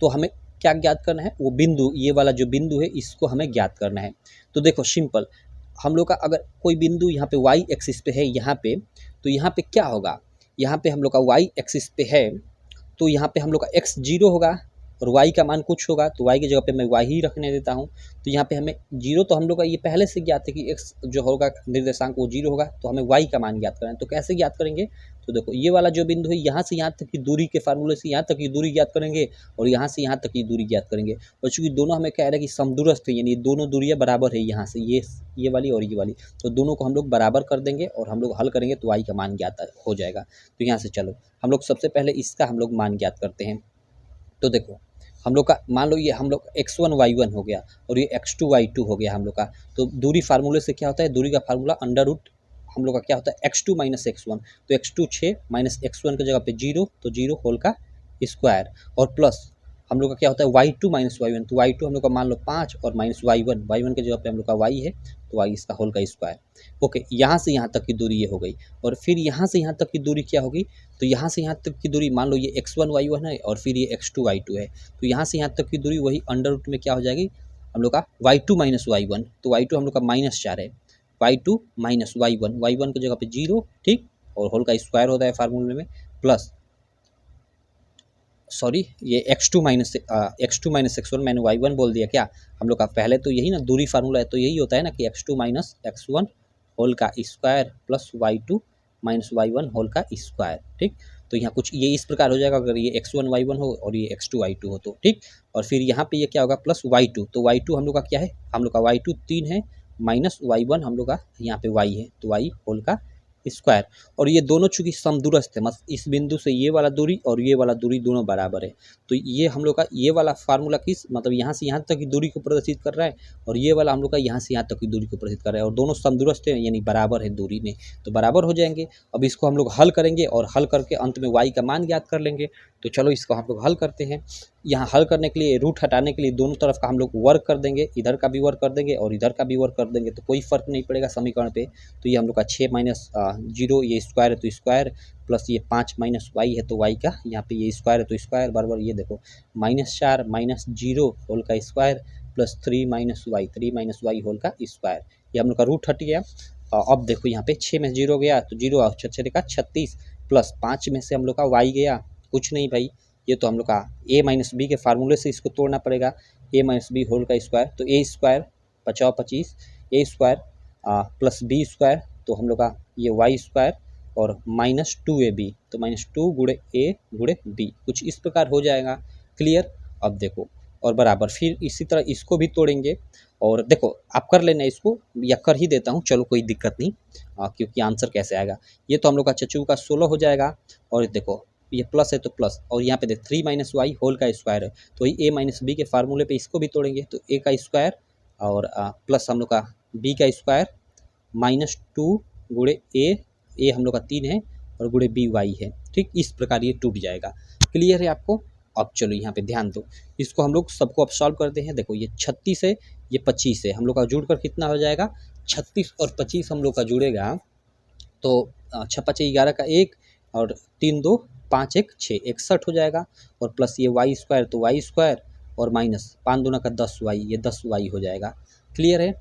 तो हमें क्या ज्ञात करना है, वो बिंदु, ये वाला जो बिंदु है इसको हमें ज्ञात करना है। तो देखो सिंपल, हम लोग का अगर कोई बिंदु यहाँ पे वाई एक्सिस पे है यहाँ पे, तो यहाँ पे क्या होगा, यहाँ पे हम लोग का वाई एक्सिस पे है, तो यहाँ पे हम लोग का x 0 होगा और y का मान कुछ होगा, तो y की जगह पे मैं y ही रखने देता हूँ। तो यहाँ पे हमें 0, तो हम लोग का ये पहले से ज्ञात है कि x जो होगा निर्देशांक वो 0 होगा, तो हमें y का मान ज्ञात करना है। तो कैसे ज्ञात करेंगे, तो देखो ये वाला जो बिंदु है, यहाँ से यहाँ तक की दूरी के फार्मूले से यहाँ तक की दूरी ज्ञात करेंगे और यहाँ से यहाँ तक की दूरी ज्ञात करेंगे। और चूँकि दोनों हमें कह रहे हैं कि समदूरस्थ है, यानी दोनों दूरियाँ बराबर है, यहाँ से ये वाली और ये वाली, तो दोनों को हम लोग बराबर कर देंगे और हम लोग हल करेंगे तो y का मान ज्ञात हो जाएगा। तो यहाँ से चलो हम लोग सबसे पहले इसका हम लोग मान ज्ञात करते हैं। तो देखो हम लोग का मान लो ये हम लोग x1 y1 हो गया और ये x2 y2 हो गया हम लोग का। तो दूरी फार्मूले से क्या होता है, दूरी का फार्मूला अंडर रूट हम लोग का क्या होता है, x2 माइनस x1। तो x2 6 माइनस x1 की जगह पे 0, तो 0 होल का स्क्वायर, और प्लस हम लोग का क्या होता है y2 माइनस y1। तो y2 हम लोग का मान लो 5 और माइनस y1 की जगह पे हम लोग का y है, तो y इसका होल का स्क्वायर। ओके, यहाँ से यहाँ तक की दूरी ये हो गई, और फिर यहाँ से यहाँ तक की दूरी क्या होगी, तो यहाँ से यहाँ तक की दूरी मान लो ये x1 y1 है और फिर ये x2 y2 है, तो यहाँ से यहाँ तक की दूरी वही अंडर रूट में क्या हो जाएगी हम लोग का y2 माइनस y1। तो y2 हम लोग का -4 है, y2 माइनस y1 की जगह पे 0, ठीक, और होल का स्क्वायर होता है फार्मूले में, प्लस सॉरी ये x2 माइनस x1, मैंने y1 बोल दिया क्या, हम लोग का पहले तो यही ना दूरी फार्मूला है, तो यही होता है ना कि x2 माइनस x1 होल का square plus y2 minus y1 whole का स्क्वायर। ठीक, तो यहाँ कुछ ये इस प्रकार हो जाएगा, अगर ये x1 y1 हो और ये x2 y2 हो तो ठीक। और फिर यहाँ पे ये क्या होगा, प्लस y2, तो y2 हम लोग का क्या है, हम लोग का y2 3 है, माइनस y1 हम लोग का यहाँ पे y है, तो y होल का स्क्वायर। और ये दोनों चूंकि समदूरस्थ है, मतलब इस बिंदु से ये वाला दूरी और ये वाला दूरी दोनों बराबर है, तो ये हम लोग का ये वाला फार्मूला किस मतलब यहाँ से यहाँ तक की दूरी को प्रदर्शित कर रहा है, और ये वाला हम लोग का यहाँ से यहाँ तक की दूरी को प्रदर्शित कर रहा है, और दोनों समदूरस्थ है यानी बराबर है दूरी में, तो बराबर हो जाएंगे। अब इसको हम लोग हल करेंगे और हल करके अंत में y का मान ज्ञात कर लेंगे। तो चलो इसको हम लोग हल करते हैं। यहाँ हल करने के लिए रूट हटाने के लिए दोनों तरफ का हम लोग वर्क कर देंगे, इधर का भी वर्क कर देंगे और इधर का भी वर्क कर देंगे, तो कोई फर्क नहीं पड़ेगा समीकरण पे। तो ये हम लोग का 6 माइनस 0, ये स्क्वायर है तो स्क्वायर, प्लस ये 5 माइनस वाई है तो वाई का यहाँ पे ये स्क्वायर है तो स्क्वायर बराबर, ये देखो -4 माइनस 0 होल का square plus 3 minus y whole का स्क्वायर। ये हम लोग का रूट हट गया। अब देखो यहाँ पे 6 में 0 गया तो 0 और 6 का 36, प्लस 5 में से हम लोग का वाई गया, कुछ नहीं भाई, ये तो हम लोग का a माइनस बी के फार्मूले से इसको तोड़ना पड़ेगा, a माइनस बी होल का स्क्वायर, तो a square 25 a square plus B square, तो हम लोग का ये वाई स्क्वायर और -2ab, तो -2 गुणे a गुणे b, कुछ इस प्रकार हो जाएगा। क्लियर। अब देखो और बराबर फिर इसी तरह इसको भी तोड़ेंगे और देखो आप कर लेना इसको, या कर ही देता हूँ, चलो कोई दिक्कत नहीं, क्योंकि आंसर कैसे आएगा। ये तो हम लोग का चचू का 16 हो जाएगा, और देखो ये प्लस है तो प्लस, और यहाँ पे देख 3 माइनस वाई होल का स्क्वायर है, तो ये ए माइनस बी के फार्मूले पे इसको भी तोड़ेंगे, तो ए का स्क्वायर और प्लस हम लोग का बी का स्क्वायर माइनस 2 गुणे ए हम लोग का 3 है और गुणे बी वाई है, ठीक। इस प्रकार ये टूट जाएगा। क्लियर है आपको। अब चलो यहाँ पे ध्यान दो, इसको हम लोग सबको अब सॉल्व करते हैं। देखो ये 36 है, ये 25 है, हम लोग का जुड़कर कितना हो जाएगा, 36 और 25 हम लोग का जुड़ेगा तो 6 5 11 का 1 और 3 2 5 1 6 61 हो जाएगा, और प्लस ये वाई स्क्वायर तो वाई स्क्वायर और माइनस 5 दूना का 10 वाई, ये 10 वाई हो जाएगा। क्लियर है,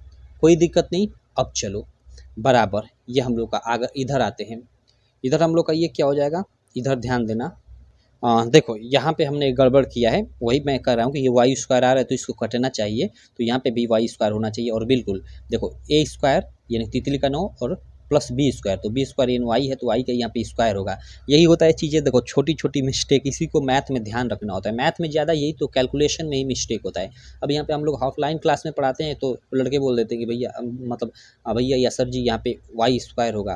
कोई दिक्कत नहीं। अब चलो बराबर ये हम लोग का आगे इधर आते हैं, इधर हम लोग का ये क्या हो जाएगा, इधर ध्यान देना। देखो यहाँ पे हमने गड़बड़ किया है, वही मैं कह रहा हूँ कि ये वाई स्क्वायर आ रहा है तो इसको कटना चाहिए, तो यहाँ पे भी वाई स्क्वायर होना चाहिए, और बिल्कुल देखो ए स्क्वायर यानी तितली का 9 और प्लस बी स्क्वायर, तो बी स्क्वायर यानी वाई है तो वाई का यहाँ पे स्क्वायर होगा। यही होता है चीज़ें, देखो छोटी छोटी मिस्टेक इसी को मैथ में ध्यान रखना होता है, मैथ में ज़्यादा यही तो कैलकुलेशन में ही मिस्टेक होता है। अब यहाँ पे हम लोग ऑफलाइन क्लास में पढ़ाते हैं तो लड़के बोल देते हैं कि भैया मतलब भैया या सर जी यहाँ पे वाई स्क्वायर होगा,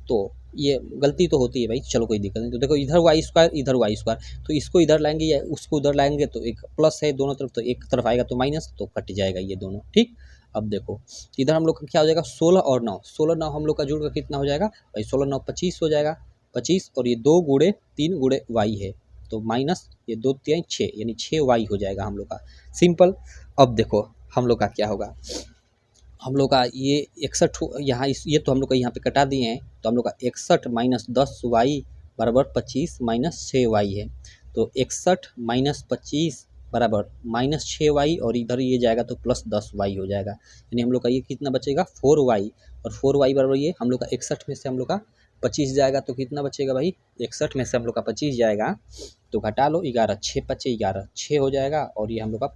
तो ये गलती तो होती है भाई, चलो कोई दिक्कत नहीं। तो देखो इधर वाई स्क्वायर इधर वाई स्क्वायर, तो इसको इधर लाएंगे या उसको उधर लाएंगे तो एक प्लस है दोनों तरफ, तो एक तरफ आएगा तो माइनस, तो कट जाएगा ये दोनों, ठीक। अब देखो इधर हम लोग का क्या हो जाएगा, 16 और 9, 16 9 हम लोग का जुड़ कर कितना हो जाएगा भाई, 16 9 25 हो जाएगा, 25 और ये 2 गुणे 3 गुणे वाई है, तो माइनस ये 2 3 6 यानी 6 वाई हो जाएगा हम लोग का, सिंपल। अब देखो हम लोग का क्या होगा, हम लोग का ये 61 यहाँ इस ये तो हम लोग का यहाँ पे कटा दिए हैं, तो हम लोग का 61 माइनस 10 वाई बराबर 25 माइनस 6 वाई है, तो 61 माइनस 25 बराबर माइनस 6 वाई, और इधर ये जाएगा तो प्लस 10 वाई हो जाएगा, यानी हम लोग का ये कितना बचेगा 4 वाई, और 4 वाई बराबर ये हम लोग का 61 में से हम लोग का 25 जाएगा तो कितना बचेगा भाई, 61 में से हम लोग का 25 जाएगा तो घटा लो 11 6 5 11 6 हो जाएगा, और ये हम लोग का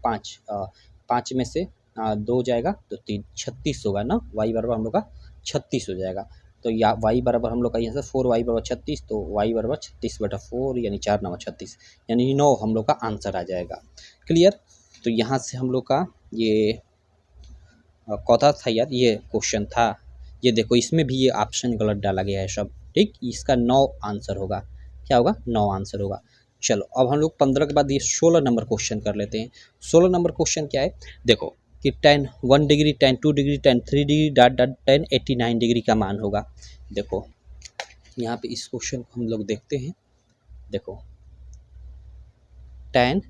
5 में से 2 जाएगा तो 3 36 होगा ना, वाई बराबर हम लोग का 36 हो जाएगा। तो या वाई बराबर हम लोग का यहाँ से 4 वाई बराबर 36, तो वाई बराबर 36/4 यानी 4 9 36 यानी 9 हम लोग का आंसर आ जाएगा। क्लियर। तो यहाँ से हम लोग का ये कौथा था यार, ये क्वेश्चन था, ये देखो इसमें भी ये ऑप्शन गलत डाला गया है सब, ठीक। इसका 9 आंसर होगा, क्या होगा 9 आंसर होगा। चलो अब हम लोग 15 के बाद ये 16 नंबर क्वेश्चन कर लेते हैं। 16 नंबर क्वेश्चन क्या है, देखो कि tan 1 degree tan 2 degree tan 3 degree dot dot tan 89 degree का मान होगा। देखो यहाँ पे इस क्वेश्चन को हम लोग देखते हैं, देखो tan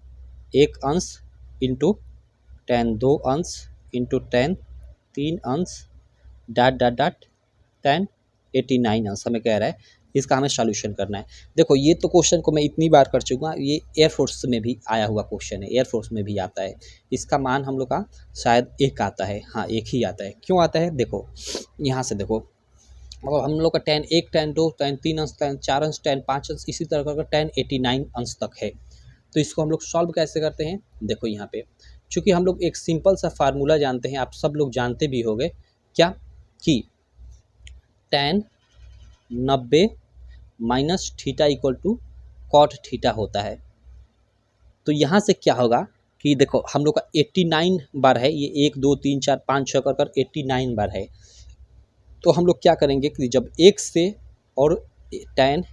1 अंश इंटू tan 2 अंश इंटू tan 3 अंश डॉट डॉट डॉट tan 89 अंश हमें कह रहा है, इसका हमें सॉल्यूशन करना है। देखो ये तो क्वेश्चन को मैं इतनी बार कर चुका हूँ, ये एयरफोर्स में भी आया हुआ क्वेश्चन है, एयरफोर्स में भी आता है। इसका मान हम लोग का शायद 1 आता है, हाँ 1 ही आता है। क्यों आता है, देखो यहाँ से देखो, और हम लोग का tan 1 tan 2 tan 3 अंश tan 4 अंश tan 5 अंश इसी तरह का tan 89 अंश तक है। तो इसको हम लोग सॉल्व कैसे करते हैं, देखो यहाँ पे चूँकि हम लोग एक सिंपल सा फार्मूला जानते हैं, आप सब लोग जानते भी होंगे, क्या कि tan 90 minus theta equal to cot theta होता है। तो यहाँ से क्या होगा कि देखो हम लोग का 89 बार है, ये 1 2 3 4 5 6 कर 89 बार है। तो हम लोग क्या करेंगे कि जब 1 से और tan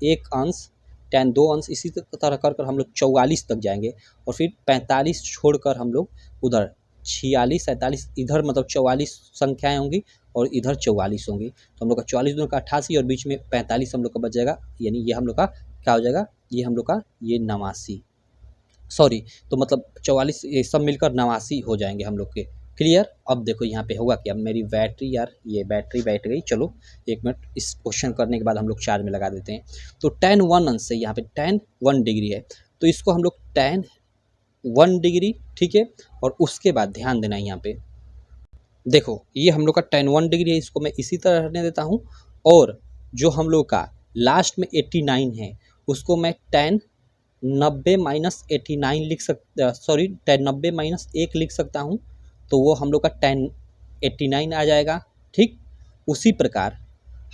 1 अंश tan 2 अंश इसी तरह कर हम लोग 44 तक जाएंगे, और फिर 45 छोड़कर हम लोग उधर 46 47 इधर मतलब 44 संख्याएं होंगी और इधर 44 होंगी, तो हम लोग का 44 दोनों का 88 और बीच में 45 हम लोग का बच जाएगा, यानी ये हम लोग का क्या हो जाएगा, ये हम लोग का ये 89 सॉरी, तो मतलब 44 ये सब मिलकर 89 हो जाएंगे हम लोग के। क्लियर। अब देखो यहाँ पे होगा क्या, मेरी बैटरी यार ये बैटरी बैठ गई, चलो 1 मिनट, इस क्वेश्चन करने के बाद हम लोग चार्ज में लगा देते हैं। तो tan 1 अंश से यहाँ पे tan 1 डिग्री है, तो इसको हम लोग tan 1 डिग्री, ठीक है, और उसके बाद ध्यान देना यहाँ पे देखो ये हम लोग का tan 1 डिग्री है, इसको मैं इसी तरह रहने देता हूँ, और जो हम लोग का लास्ट में 89 है उसको मैं tan 90 माइनस 89 लिख सकता, सॉरी tan 90 माइनस 1 लिख सकता हूँ, तो वो हम लोग का tan 89 आ जाएगा, ठीक। उसी प्रकार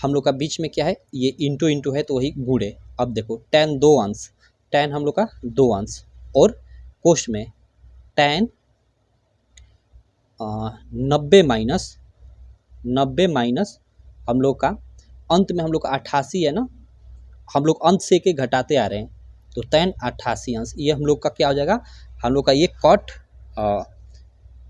हम लोग का बीच में क्या है, ये इंटू है तो वही गुणे। अब देखो tan 2 अंश, tan हम लोग का 2 अंश और कोष्ठ में tan 90 माइनस हम लोग का अंत में हम लोग का 88 है ना, हम लोग अंत से के घटाते आ रहे हैं, तो tan 88 अंश ये हम लोग का क्या हो जाएगा, हम लोग का ये cot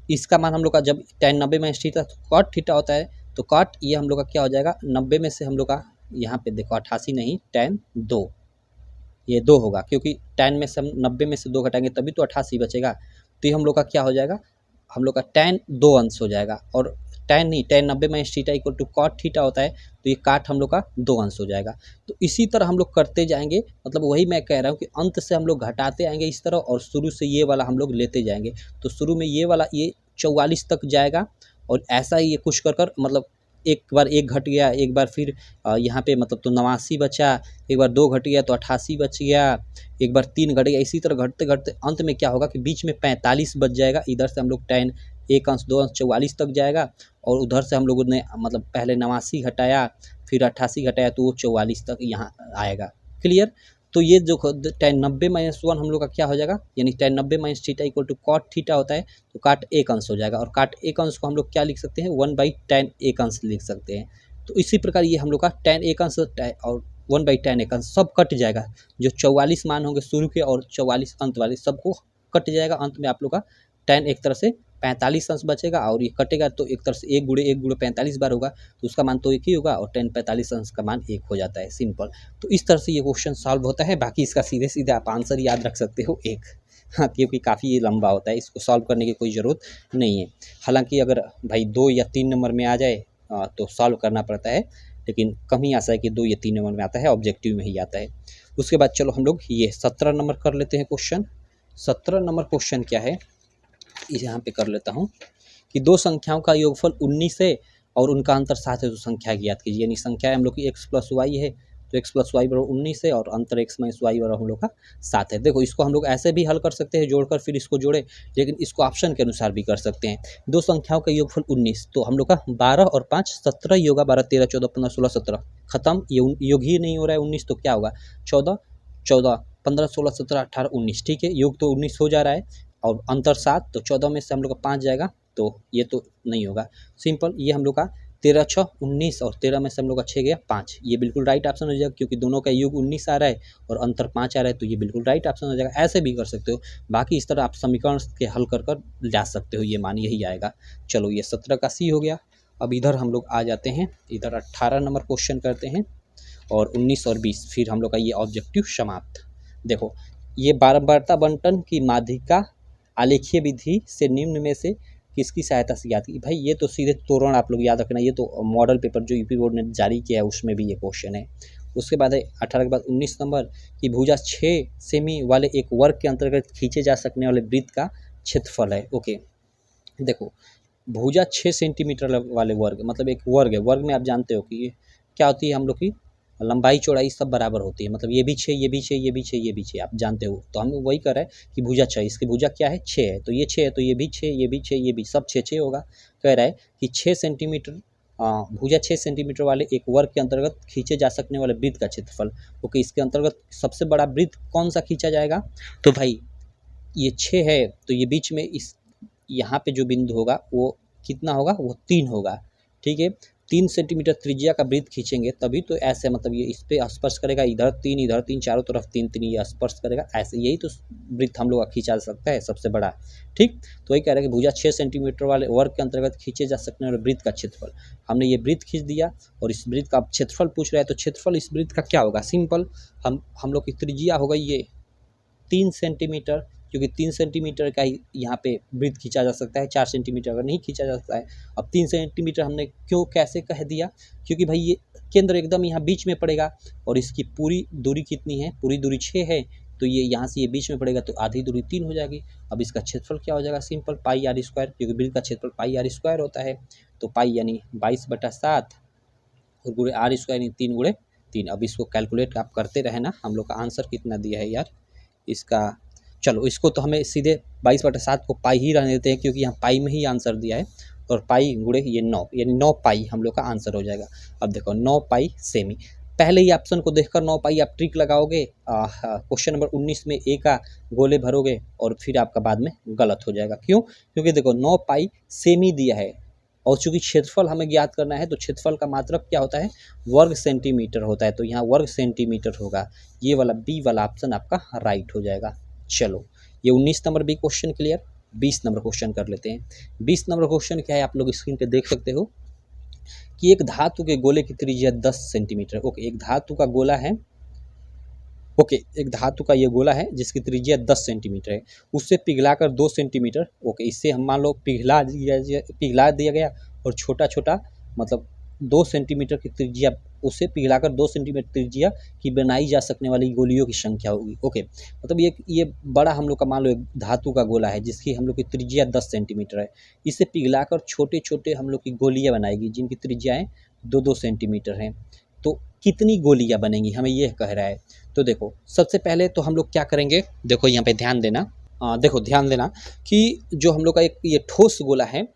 इसका मान हम लोग का जब tan 90 माइनस थीटा तो cot थीटा होता है, तो cot ये हम लोग का क्या हो जाएगा 90 में से हम लोग का यहाँ पे देखो 88 नहीं tan 2, ये 2 होगा क्योंकि tan में से हम 90 में से 2 घटाएंगे तभी तो 88 बचेगा, तो ये हम लोग का क्या हो जाएगा, हम लोग का tan 2 अंश हो जाएगा, और tan नहीं tan 90 minus theta equal to cot theta होता है, तो ये काट हम लोग का 2 अंश हो जाएगा। तो इसी तरह हम लोग करते जाएंगे, मतलब वही मैं कह रहा हूँ कि अंत से हम लोग घटाते आएंगे इस तरह, और शुरू से ये वाला हम लोग लेते जाएंगे, तो शुरू में ये वाला ये 44 तक जाएगा, और ऐसा ही ये कुछ कर मतलब एक बार 1 घट गया, एक बार फिर यहाँ पे मतलब तो 89 बचा, एक बार 2 घट गया तो 88 बच गया, एक बार 3 घट गया, इसी तरह घटते घटते अंत में क्या होगा कि बीच में 45 बच जाएगा। इधर से हम लोग tan 1 अंश 2 अंश 44 तक जाएगा, और उधर से हम लोगों ने मतलब पहले 89 घटाया फिर 88 घटाया तो वो 44 तक यहाँ आएगा। क्लियर? तो ये जो tan 90 माइनस 1 हम लोग का क्या हो जाएगा, यानी tan 90 minus theta equal to cot theta होता है, तो काट 1 अंश हो जाएगा, और काट 1 अंश को हम लोग क्या लिख सकते हैं 1/tan 1 अंश लिख सकते हैं। तो इसी प्रकार ये हम लोग का tan 1 अंश और 1/tan 1 अंश सब कट जाएगा, जो 44 मान होंगे शुरू के और 44 अंत वाले सबको कट जाएगा, अंत में आप लोग का tan एक तरह से 45 अंश बचेगा, और ये कटेगा तो एक तरह से 1 गुणे 45 बार होगा, तो उसका मान तो 1 ही होगा, और tan 45 अंश का मान 1 हो जाता है, सिंपल। तो इस तरह से ये क्वेश्चन सॉल्व होता है, बाकी इसका सीधे सीधे आप आंसर याद रख सकते हो 1, हाँ, क्योंकि काफ़ी ये लंबा होता है, इसको सॉल्व करने की कोई ज़रूरत नहीं है। हालांकि अगर भाई 2 या 3 नंबर में आ जाए तो सॉल्व करना पड़ता है, लेकिन कम ही आशा है कि 2 या 3 नंबर में आता है, ऑब्जेक्टिव में ही आता है। उसके बाद चलो हम लोग ये 17 नंबर कर लेते हैं क्वेश्चन। 17 नंबर क्वेश्चन क्या है, यहाँ पे कर लेता हूँ कि दो संख्याओं का योगफल 19 है और उनका अंतर 7 है, तो संख्या ज्ञात कीजिए। यानी संख्या हम लोग की x प्लस वाई है, तो x प्लस वाई बराबर 19 है, और अंतर x माइनस वाई बराबर हम लोग का 7 है। देखो इसको हम लोग ऐसे भी हल कर सकते हैं जोड़कर फिर इसको जोड़े, लेकिन इसको ऑप्शन के अनुसार भी कर सकते हैं। दो संख्याओं का योगफल 19, तो हम लोग का 12 और 5 17 ही होगा, 12 13 14 15 16 17 खत्म, ये योग ही नहीं हो रहा है 19, तो क्या होगा 14 14 15 16 17 18 19, ठीक है, योग तो 19 हो जा रहा है, और अंतर 7, तो 14 में से हम लोग का 5 जाएगा, तो ये तो नहीं होगा, सिंपल। ये हम लोग का 13 6 19, और 13 में से हम लोग का 6 गया 5, ये बिल्कुल राइट ऑप्शन हो जाएगा, क्योंकि दोनों का योग 19 आ रहा है और अंतर 5 आ रहा है, तो ये बिल्कुल राइट ऑप्शन हो जाएगा। ऐसे भी कर सकते हो, बाकी इस तरह आप समीकरण के हल कर ला सकते हो, ये मान यही आएगा। चलो ये 17 का सी हो गया। अब इधर हम लोग आ जाते हैं, इधर 18 नंबर क्वेश्चन करते हैं, और 19 और 20 फिर हम लोग का ये ऑब्जेक्टिव समाप्त। देखो ये बारंबारता बंटन की माध्यिका आलेखीय विधि से निम्न में से किसकी सहायता से याद की। भाई ये तो सीधे तोरण आप लोग याद रखना, ये तो मॉडल पेपर जो यूपी बोर्ड ने जारी किया है उसमें भी ये क्वेश्चन है। उसके बाद है 18 के बाद 19 नंबर की भुजा 6 सेमी वाले एक वर्ग के अंतर्गत खींचे जा सकने वाले वृत्त का क्षेत्रफल है। ओके देखो भुजा 6 सेंटीमीटर वाले वर्ग, मतलब एक वर्ग है, वर्ग में आप जानते हो कि ये क्या होती है, हम लोग की लंबाई चौड़ाई सब बराबर होती है, मतलब ये भी 6 ये भी 6 ये भी 6 ये भी 6 आप जानते हो, तो हम वही कर रहे हैं कि भुजा 6, इसकी भुजा क्या है 6 है, तो ये 6 है, तो ये भी 6 ये भी 6 ये भी सब 6 6 होगा। कह रहा है कि 6 सेंटीमीटर भुजा 6 सेंटीमीटर वाले एक वर्ग के अंतर्गत खींचे जा सकने वाले वृत्त का क्षेत्रफल। ओके इसके अंतर्गत सबसे बड़ा वृत्त कौन सा खींचा जाएगा, तो भाई ये 6 है, तो ये बीच में इस यहाँ पे जो बिंदु होगा वो कितना होगा, वो 3 होगा, ठीक है। 3 सेंटीमीटर त्रिज्या का वृत्त खींचेंगे तभी तो ऐसे, मतलब ये इस पे स्पर्श करेगा, इधर 3 चारों तरफ 3 3 ये स्पर्श करेगा, ऐसे यही तो वृत्त हम लोग का खींचा जा सकता है सबसे बड़ा, ठीक। तो वही कह रहा है कि भुजा 6 सेंटीमीटर वाले वर्ग के अंतर्गत खींचे जा सकने वाले वृत्त का क्षेत्रफल। हमने ये वृत्त खींच दिया, और इस वृत्त का क्षेत्रफल पूछ रहा है, तो क्षेत्रफल इस वृत्त का क्या होगा, सिंपल हम लोग की त्रिज्या होगा ये 3 सेंटीमीटर, क्योंकि 3 सेंटीमीटर का ही यहाँ पे वृत्त खींचा जा सकता है, 4 सेंटीमीटर अगर नहीं खींचा जा सकता है। अब 3 सेंटीमीटर हमने क्यों कैसे कह दिया, क्योंकि भाई ये केंद्र एकदम यहाँ बीच में पड़ेगा, और इसकी पूरी दूरी कितनी है, पूरी दूरी 6 है, तो ये यहाँ से ये बीच में पड़ेगा, तो आधी दूरी 3 हो जाएगी। अब इसका क्षेत्रफल क्या हो जाएगा, सिंपल पाई आर स्क्वायर, क्योंकि वृत्त का क्षेत्रफल पाई आर स्क्वायर होता है, तो पाई यानी 22/7 और गुणे आर स्क्वायर यानी 3 गुणे 3। अब इसको कैलकुलेट आप करते रहना, हम लोग का आंसर कितना दिया है यार इसका, चलो इसको तो हमें सीधे 22/7 को पाई ही रहने देते हैं, क्योंकि यहाँ पाई में ही आंसर दिया है, और पाई गुणे ये 9 यानी 9 पाई हम लोग का आंसर हो जाएगा। अब देखो 9 पाई सेमी, पहले ही ऑप्शन को देखकर 9 पाई आप ट्रिक लगाओगे, क्वेश्चन नंबर 19 में ए का गोले भरोगे और फिर आपका बाद में गलत हो जाएगा। क्यों? क्योंकि देखो 9 पाई सेम ही दिया है और चूंकि क्षेत्रफल हमें ज्ञात करना है तो क्षेत्रफल का मात्रक क्या होता है? वर्ग सेंटीमीटर होता है। तो यहाँ वर्ग सेंटीमीटर होगा, ये वाला बी वाला ऑप्शन आपका राइट हो जाएगा। चलो, ये 19 number B question clear. 20 number question कर लेते हैं। 20 नंबर क्वेश्चन क्या है, आप लोग स्क्रीन पे देख सकते हो कि एक धातु के गोले की त्रिज्या 10 सेंटीमीटर। ओके, एक धातु का गोला है, एक धातु का ये गोला है जिसकी त्रिज्या 10 सेंटीमीटर है, उससे पिघलाकर 2 सेंटीमीटर, इससे हम मान लो पिघला दिया गया और छोटा छोटा मतलब 2 सेंटीमीटर की त्रिज्या, उससे पिघलाकर 2 सेंटीमीटर त्रिज्या की बनाई जा सकने वाली गोलियों की संख्या होगी। मतलब ये बड़ा हम लोग का मान लो एक धातु का गोला है जिसकी हम लोग की त्रिज्या 10 सेंटीमीटर है, इसे पिघलाकर छोटे छोटे हम लोग की गोलियां बनाएगी जिनकी त्रिज्याएं 2-2 सेंटीमीटर हैं। तो कितनी गोलियां बनेंगी, हमें यह कह रहा है। तो देखो, सबसे पहले तो हम लोग क्या करेंगे, देखो यहाँ पे ध्यान देना, ध्यान देना कि जो हम लोग का एक ये ठोस गोला है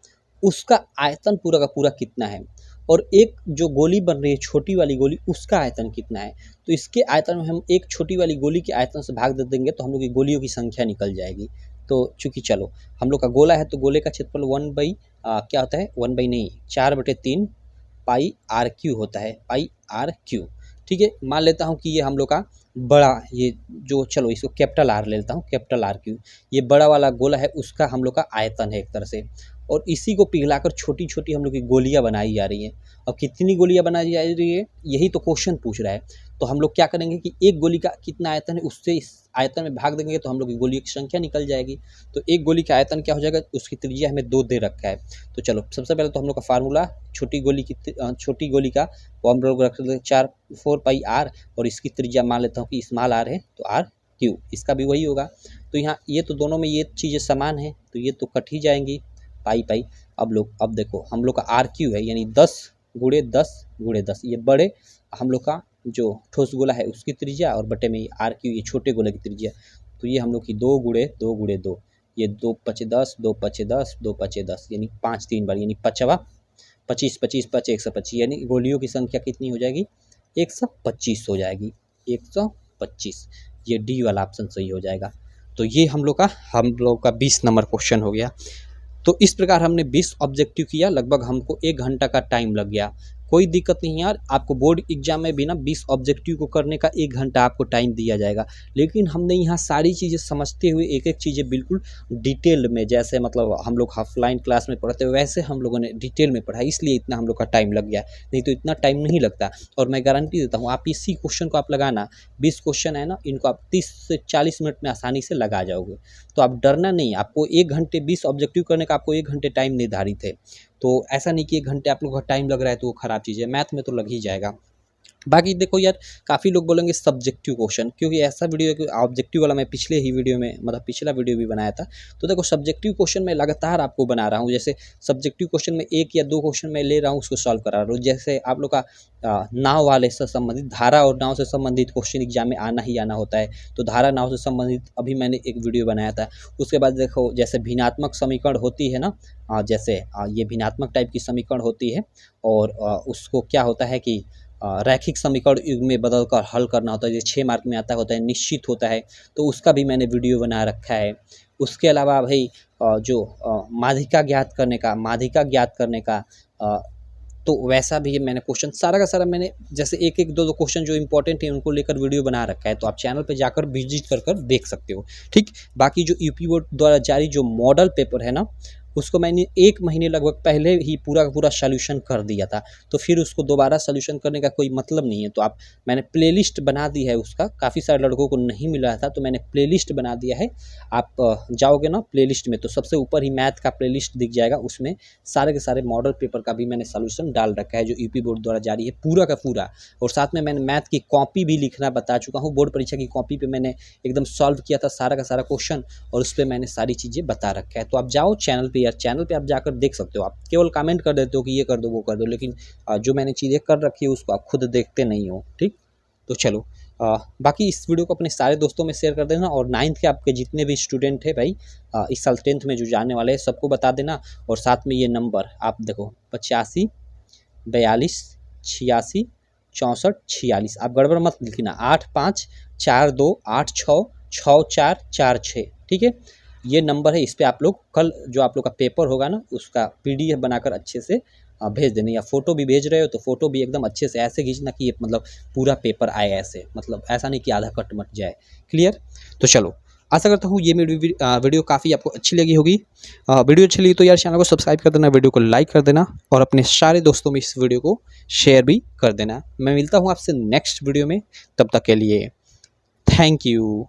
उसका आयतन पूरा का पूरा कितना है और एक जो गोली बन रही है छोटी वाली गोली, उसका आयतन कितना है। तो इसके आयतन में हम एक छोटी वाली गोली के आयतन से भाग दे देंगे तो हम लोग की गोलियों की संख्या निकल जाएगी। तो चूंकि चलो हम लोग का गोला है तो गोले का क्षेत्रफल 1 क्या होता है, 1 नहीं 4/3 पाई आर क्यू होता है, पाई आर क्यू। ठीक है, मान लेता हूँ कि ये हम लोग का बड़ा, ये जो, चलो इसको कैपिटल आर ले लेता हूँ, कैपिटल आर क्यू, ये बड़ा वाला गोला है उसका हम लोग का आयतन है एक तरह से, और इसी को पिघलाकर छोटी छोटी हम लोग की गोलियां बनाई जा रही हैं। अब कितनी गोलियां बनाई जा रही है यही तो क्वेश्चन पूछ रहा है। तो हम लोग क्या करेंगे कि एक गोली का कितना आयतन है उससे इस आयतन में भाग देंगे तो हम लोग की गोलियों की संख्या निकल जाएगी। तो एक गोली का आयतन क्या हो जाएगा, उसकी त्रिज्या हमें 2 दे रखा है। तो चलो सबसे पहले तो हम लोग का फार्मूला छोटी गोली का वो हम लोग रख लेते 4 पाई आर और इसकी त्रिज्या मान लेता हूँ कि स्मॉल आर है तो आर क्यू, इसका भी वही होगा। तो यहाँ ये तो दोनों में ये चीज़ें समान है तो ये तो कट ही जाएंगी, पाई। अब देखो हम लोग का आर क्यू है यानी 10 × 10 × 10, ये बड़े हम लोग का जो ठोस गोला है उसकी त्रिज्या और बटे में आर क्यू ये छोटे गोले की त्रिज्या। तो ये हम लोग की 2 × 2 × 2, ये 2×5 = 10, 2×5 = 10, 2×5 = 10 यानी 5 3 बार यानी 5 25 25 5 125, यानी गोलियों की संख्या कितनी हो जाएगी, 125 हो जाएगी, 125। ये डी वाला ऑप्शन सही हो जाएगा। तो ये हम लोग का 20 नंबर क्वेश्चन हो गया। तो इस प्रकार हमने 20 ऑब्जेक्टिव किया, लगभग हमको 1 घंटा का टाइम लग गया। कोई दिक्कत नहीं यार, आपको बोर्ड एग्जाम में भी ना 20 ऑब्जेक्टिव को करने का 1 घंटा आपको टाइम दिया जाएगा, लेकिन हमने यहाँ सारी चीज़ें समझते हुए एक एक चीज़ें बिल्कुल डिटेल में, जैसे मतलब हम लोग ऑफलाइन क्लास में पढ़ते हैं वैसे हम लोगों ने डिटेल में पढ़ा, इसलिए इतना हम लोग का टाइम लग गया, नहीं तो इतना टाइम नहीं लगता। और मैं गारंटी देता हूँ आप इसी क्वेश्चन को आप लगाना, 20 क्वेश्चन है ना, इनको आप 30 से 40 मिनट में आसानी से लगा जाओगे। तो आप डरना नहीं, आपको 1 घंटे 20 ऑब्जेक्टिव करने का आपको 1 घंटे टाइम निर्धारित है। तो ऐसा नहीं कि 1 घंटे आप लोगों का टाइम लग रहा है तो वो खराब चीज़ है, मैथ में तो लग ही जाएगा। बाकी देखो यार, काफ़ी लोग बोलेंगे सब्जेक्टिव क्वेश्चन, क्योंकि ऐसा वीडियो है ऑब्जेक्टिव वाला मैं पिछले ही वीडियो में मतलब पिछला वीडियो भी बनाया था। तो देखो सब्जेक्टिव क्वेश्चन मैं लगातार आपको बना रहा हूँ, जैसे सब्जेक्टिव क्वेश्चन में 1 या 2 क्वेश्चन मैं ले रहा हूँ उसको सॉल्व करा रहा हूँ। जैसे आप लोग का नाव वाले से संबंधित, धारा और नाव से संबंधित क्वेश्चन एग्जाम में आना ही आना होता है, तो धारा नाव से संबंधित अभी मैंने एक वीडियो बनाया था। उसके बाद देखो जैसे भिन्नात्मक समीकरण होती है ना, जैसे ये भिन्नात्मक टाइप की समीकरण होती है और उसको क्या होता है कि रैखिक समीकरण युग में बदलकर हल करना होता है, जो 6 मार्क में आता होता है, निश्चित होता है, तो उसका भी मैंने वीडियो बना रखा है। उसके अलावा भाई जो माध्यिका ज्ञात करने का तो वैसा भी मैंने क्वेश्चन सारा का सारा मैंने जैसे एक 2 क्वेश्चन जो इंपॉर्टेंट है उनको लेकर वीडियो बना रखा है, तो आप चैनल पे जाकर विजिट कर देख सकते हो। ठीक, बाकी जो यूपी बोर्ड द्वारा जारी जो मॉडल पेपर है ना, उसको मैंने 1 महीने लगभग पहले ही पूरा का पूरा सॉल्यूशन कर दिया था, तो फिर उसको दोबारा सॉल्यूशन करने का कोई मतलब नहीं है। तो मैंने प्लेलिस्ट बना दी है उसका, काफ़ी सारे लड़कों को नहीं मिला था तो मैंने प्लेलिस्ट बना दिया है। आप जाओगे ना प्लेलिस्ट में तो सबसे ऊपर ही मैथ का प्लेलिस्ट दिख जाएगा, उसमें सारे के सारे मॉडल पेपर का भी मैंने सॉल्यूशन डाल रखा है जो यूपी बोर्ड द्वारा जारी है पूरा का पूरा। और साथ में मैंने मैथ की कॉपी भी लिखना बता चुका हूँ, बोर्ड परीक्षा की कॉपी पर मैंने एकदम सॉल्व किया था सारा का सारा क्वेश्चन, और उस पर मैंने सारी चीज़ें बता रखा है। तो आप जाओ चैनल पर, यार चैनल पे आप जाकर देख सकते हो। आप केवल कमेंट कर देते हो कि ये कर दो वो कर दो, लेकिन जो मैंने चीज़ें कर रखी है उसको आप खुद देखते नहीं हो। ठीक, तो चलो बाकी इस वीडियो को अपने सारे दोस्तों में शेयर कर देना, और 9th के आपके जितने भी स्टूडेंट है भाई इस साल 10th में जो जाने वाले हैं सबको बता देना। और साथ में ये नंबर आप देखो 85 42 86 6446। आप गड़बड़ मत लिखना, 8542866446, ठीक है। ये नंबर है, इस पे आप लोग कल जो आप लोग का पेपर होगा ना उसका PDF बनाकर अच्छे से भेज देना, या फोटो भी भेज रहे हो तो फोटो भी एकदम अच्छे से ऐसे खींचना कि ये मतलब पूरा पेपर आए, ऐसे मतलब ऐसा नहीं कि आधा कट मट जाए। क्लियर? तो चलो, आशा करता हूँ ये मेरी वीडियो काफ़ी आपको अच्छी लगी होगी। वीडियो अच्छी लगी तो यार चैनल को सब्सक्राइब कर देना, वीडियो को लाइक कर देना और अपने सारे दोस्तों में इस वीडियो को शेयर भी कर देना। मैं मिलता हूँ आपसे नेक्स्ट वीडियो में, तब तक के लिए थैंक यू।